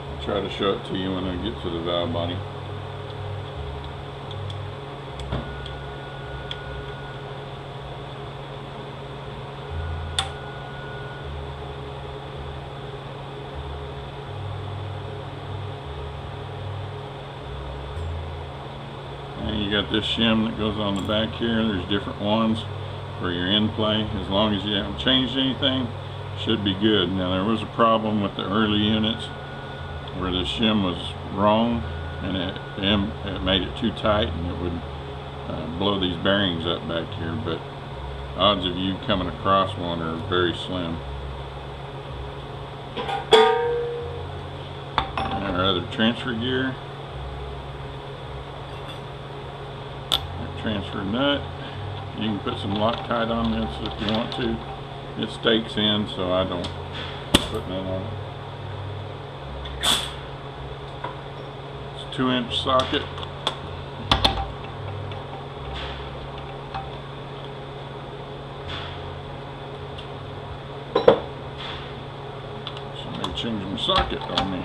I'll try to show it to you when I get to the valve body. And you got this shim that goes on the back here. There's different ones for your end play. As long as you haven't changed anything, should be good. Now there was a problem with the early units where the shim was wrong, and it made it too tight, and it would blow these bearings up back here, but odds of you coming across one are very slim. And our other transfer gear. Transfer nut. You can put some Loctite on this if you want to. It stakes in, so I don't put none on it. It's a 2-inch socket. Somebody changed my socket on me.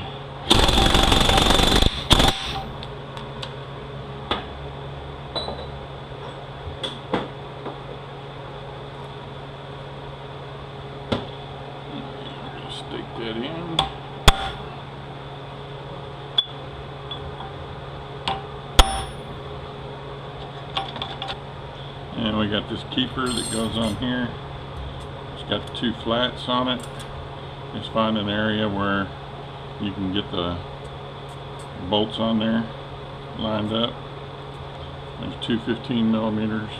Stick that in. And we got this keeper that goes on here. It's got the 2 flats on it. Just find an area where you can get the bolts on there lined up. There's 2 15 millimeters.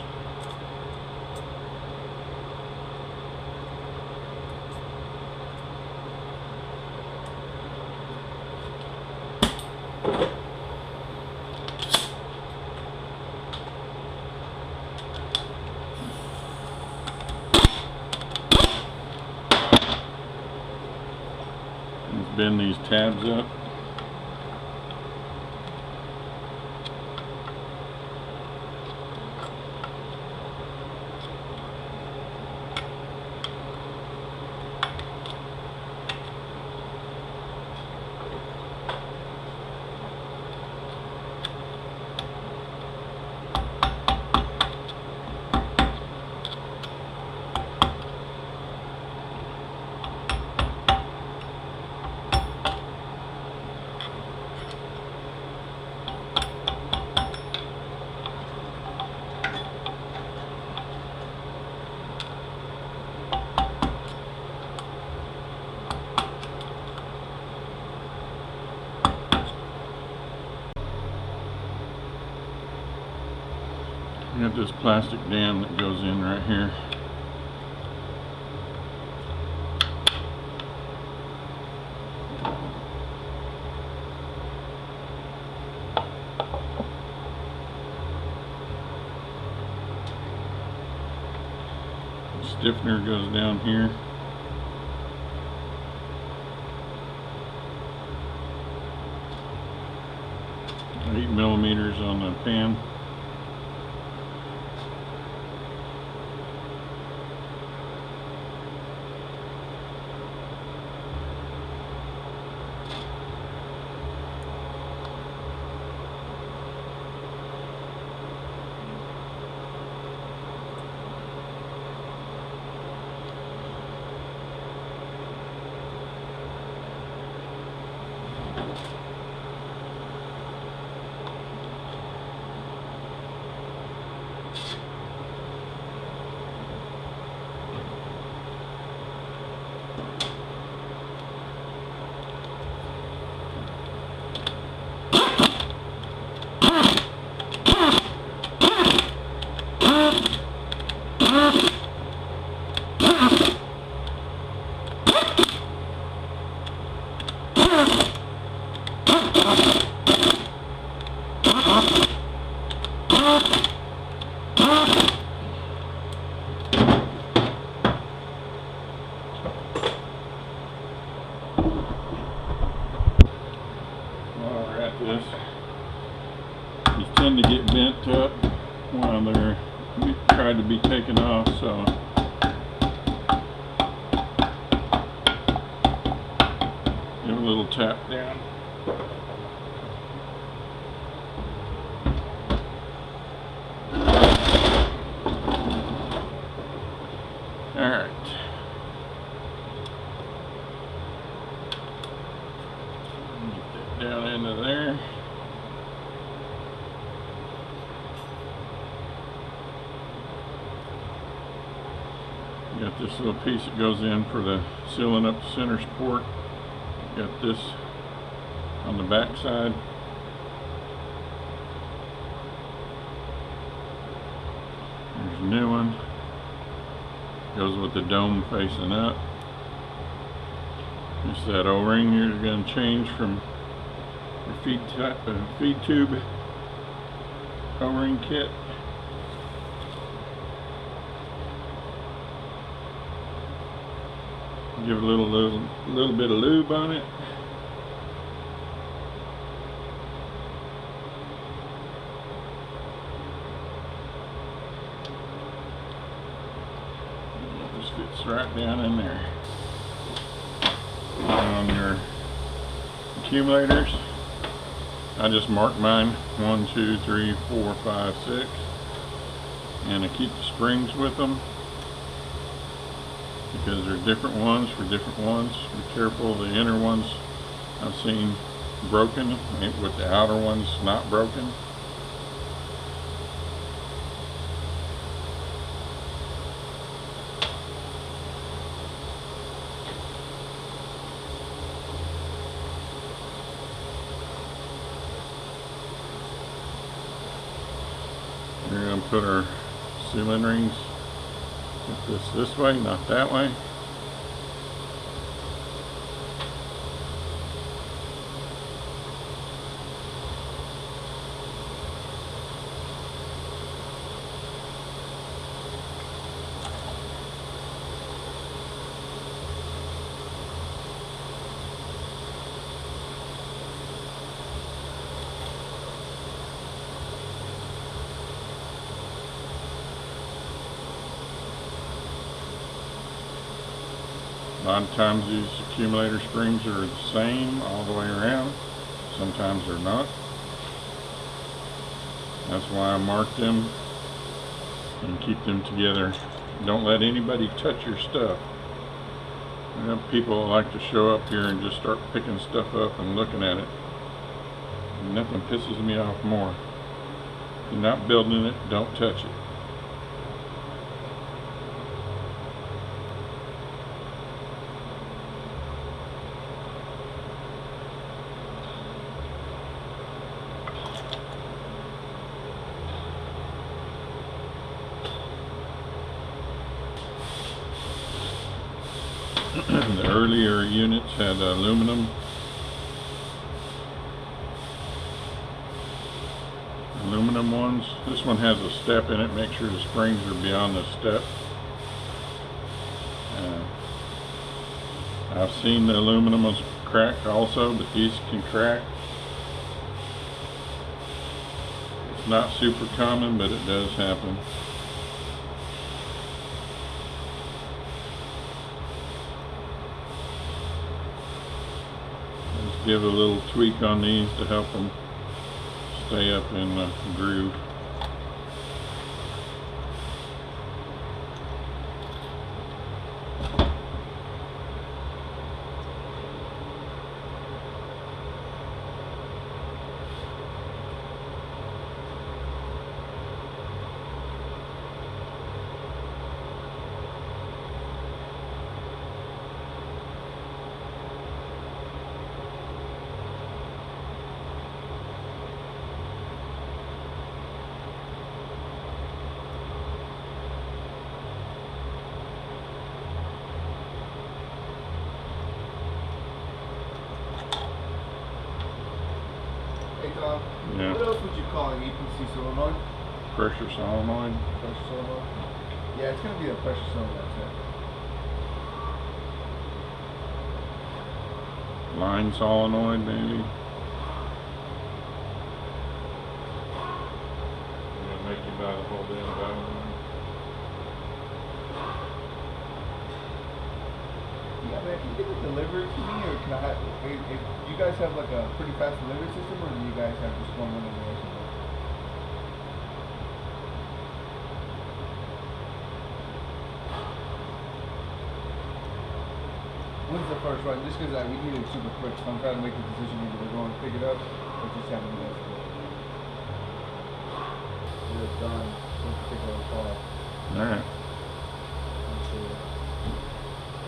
Bend these tabs up. We got this plastic dam that goes in right here. stiffener goes down here. Eight millimeters on the pan. This. These tend to get bent up while they're tried to be taken off, so give a little tap down. All right. Get that down into there. Got this little piece that goes in for the sealing up the center support. Got this on the back side. There's a new one. Goes with the dome facing up. This that O-ring here is going to change from your feed tube O-ring kit. Give a little bit of lube on it. Just fits right down in there. On your accumulators, I just mark mine 1, 2, 3, 4, 5, 6, and I keep the springs with them, because they're different ones for different ones. Be careful, the inner ones I've seen broken, with the outer ones not broken. We're going to put our sealing rings. Put this way, not that way. A lot of times these accumulator springs are the same all the way around. Sometimes they're not. That's why I mark them and keep them together. Don't let anybody touch your stuff. You know, people like to show up here and just start picking stuff up and looking at it. Nothing pisses me off more. If you're not building it, don't touch it. The earlier units had aluminum ones. This one has a step in it. Make sure the springs are beyond the step. I've seen the aluminum was cracked also, but these can crack. It's not super common, but it does happen. Just give a little tweak on these to help them stay up in the groove. Yeah. What else would you call an EPC solenoid? Pressure solenoid. Pressure solenoid? Yeah, it's going to be a pressure solenoid, too. Line solenoid, maybe. I'm gonna make you buy the whole damn valve. Yeah, man, can you get it delivered to me, or can I have, if you guys have like a pretty fast delivery system, or do you guys have just one window or something? When's the first run? Just because we need it super quick, so I'm trying to make a decision whether we're going to pick it up or just having it as it's done. This particular car. Alright.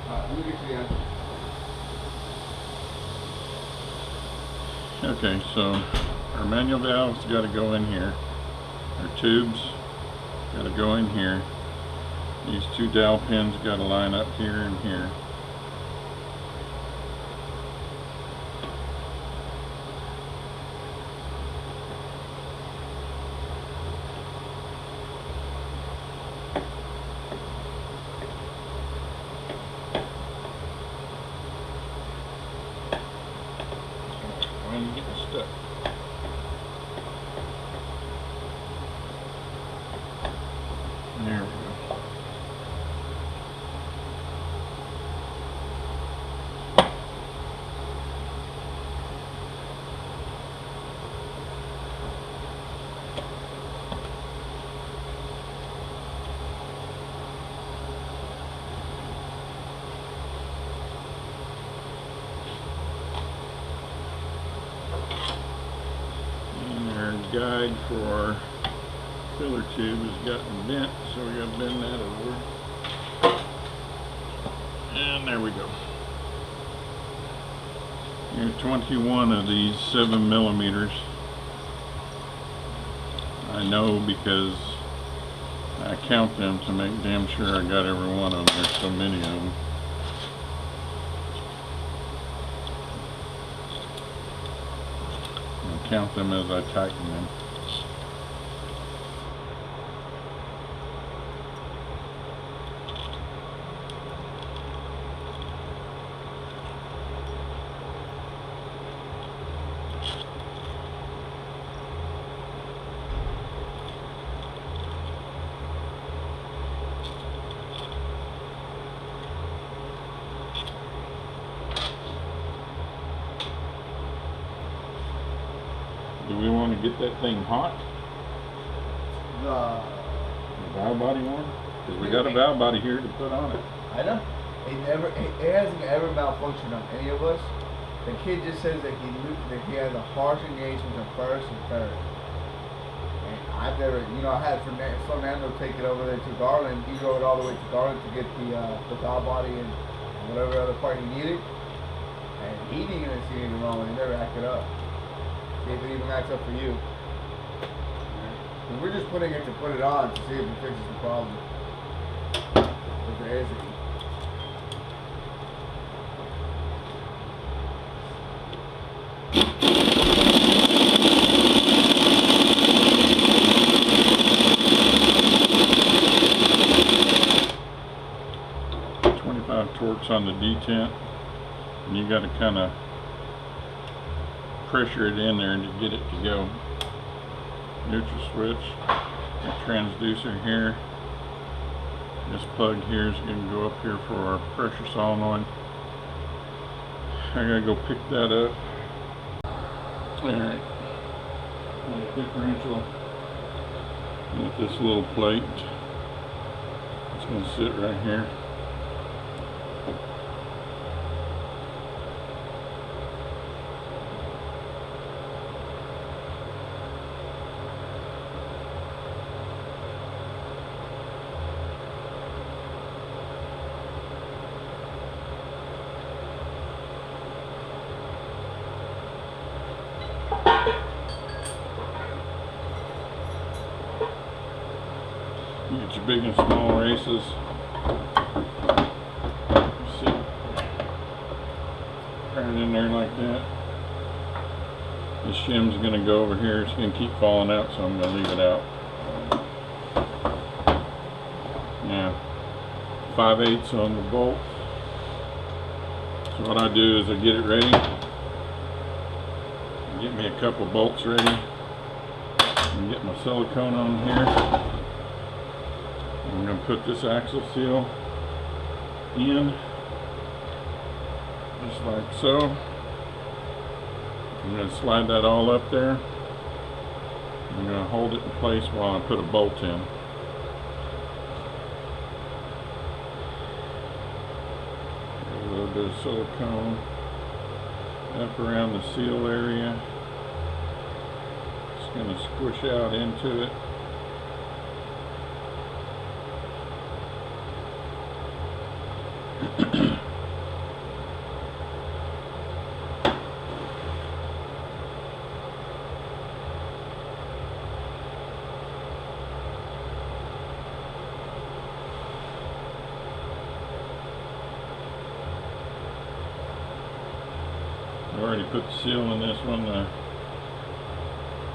Let me get to the answer. Okay, so our manual valve's got to go in here. Our tubes got to go in here. These two dowel pins got to line up here and here. I'm getting stuck. There we go. Guide for our filler tube has gotten bent, so we got to bend that over. And there we go. Here's 21 of these 7mm. I know because I count them to make damn sure I got every one of them. There's so many of them. Count them as I tighten them. Do we want to get that thing hot? The valve body one? Because we got a valve body here to put on it. I know. It hasn't ever malfunctioned on any of us. The kid just says that he has a harsh engagement of first and third. And I've never, I had Fernando take it over there to Garland. He drove it all the way to Garland to get the valve body and whatever other part he needed. And he didn't even see anything wrong with it. He never acted up. See if it even acts up for you. And we're just putting it to put it on to see if it fixes the problem. If there is any. detent, and you got to kind of pressure it in there to get it to go. Neutral switch, a transducer here. This plug here is going to go up here for our pressure solenoid. I gotta go pick that up. Alright, the differential with this little plate. It's going to sit right here. You get your big and small races. Sit right in there like that. This shim's going to go over here. It's going to keep falling out, so I'm going to leave it out. Now, 5/8 on the bolt. So what I do is I get it ready. Get me a couple bolts ready. And get my silicone on here. I'm going to put this axle seal in, just like so. I'm going to slide that all up there. I'm going to hold it in place while I put a bolt in. A little bit of silicone up around the seal area. It's going to squish out into it. I already put the seal in this one. The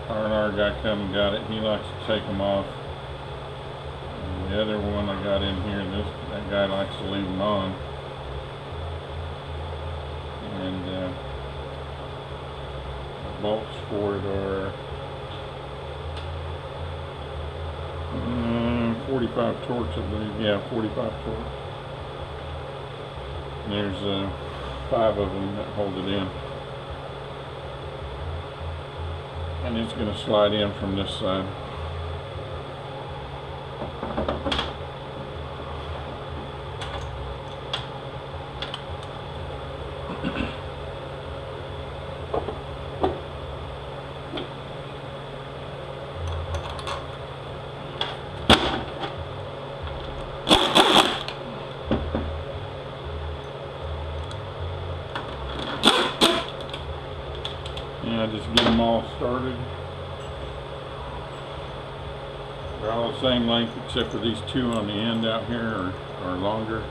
R&R guy come and got it. He likes to take them off. And the other one I got in here, that guy likes to leave them on. And the bolts for it are 45 torques, I believe. Yeah, 45 torques. And there's 5 of them that hold it in. And it's going to slide in from this side. I just get them all started. They're all the same length except for these 2 on the end out here are longer.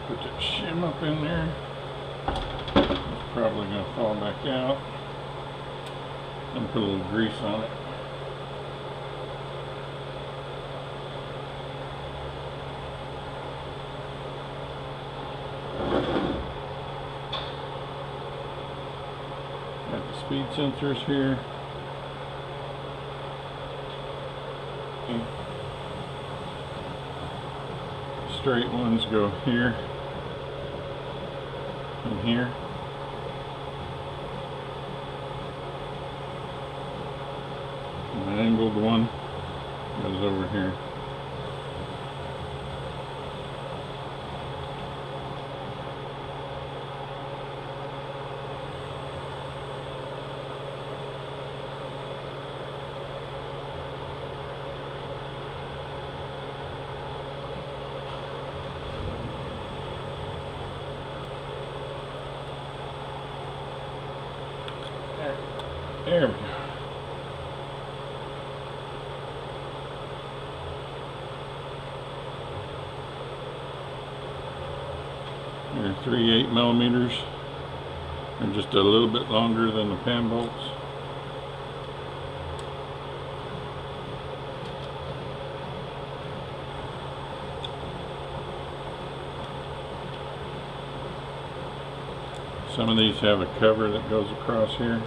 Put that shim up in there. It's probably going to fall back out. And put a little grease on it. Got the speed sensors here. Straight ones go here and here. And the angled one goes over here. There we go. They're 3/8 millimeters. They're just a little bit longer than the pan bolts. Some of these have a cover that goes across here.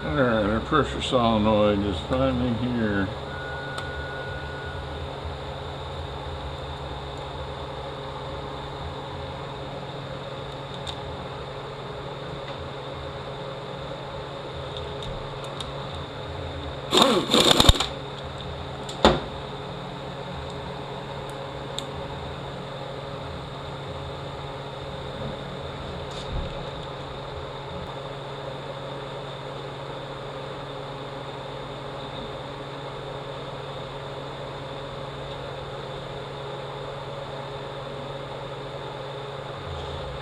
Alright, our pressure solenoid is finally here.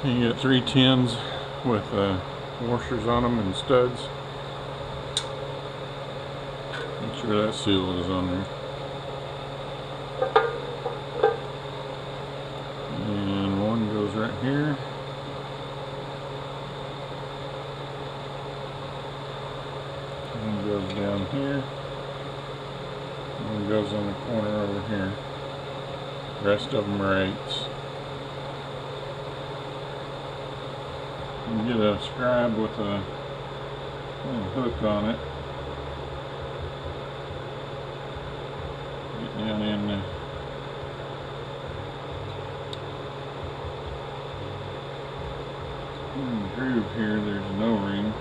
You get 3 tins with washers on them and studs. Make sure that seal is on there. And one goes right here. One goes down here. One goes on the corner over here. The rest of them are 8s. You get a scribe with a little hook on it. Get down in the groove here, there's an O-ring.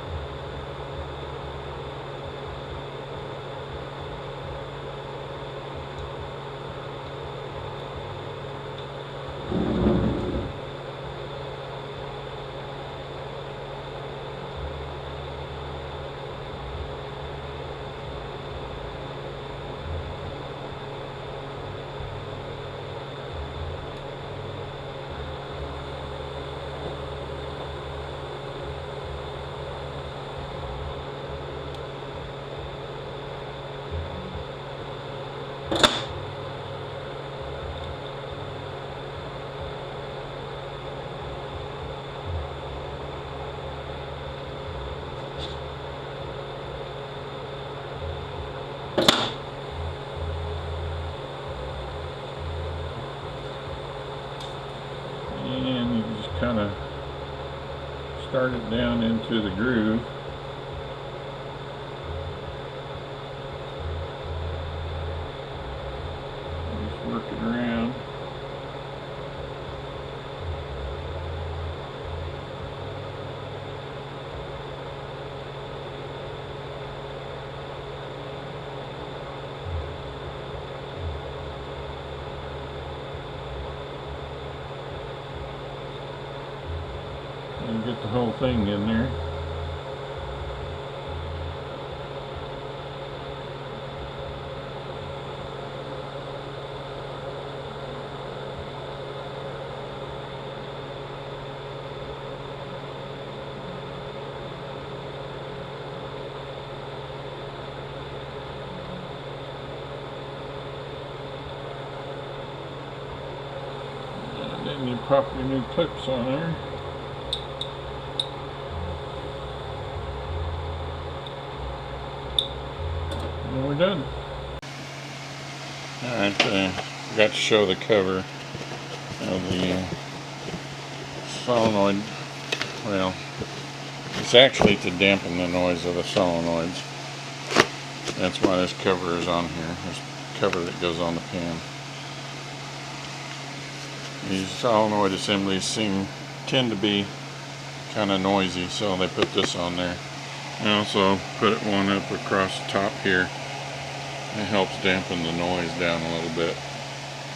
Kind of start it down into the groove. Just work it around. And get the whole thing in there. And then you pop your new clips on there. And we're done. Alright, forgot to show the cover of the solenoid. Well, it's actually to dampen the noise of the solenoids. That's why this cover is on here. This cover that goes on the pan. These solenoid assemblies tend to be kind of noisy, so they put this on there. I also put one up across the top here It helps dampen the noise down a little bit.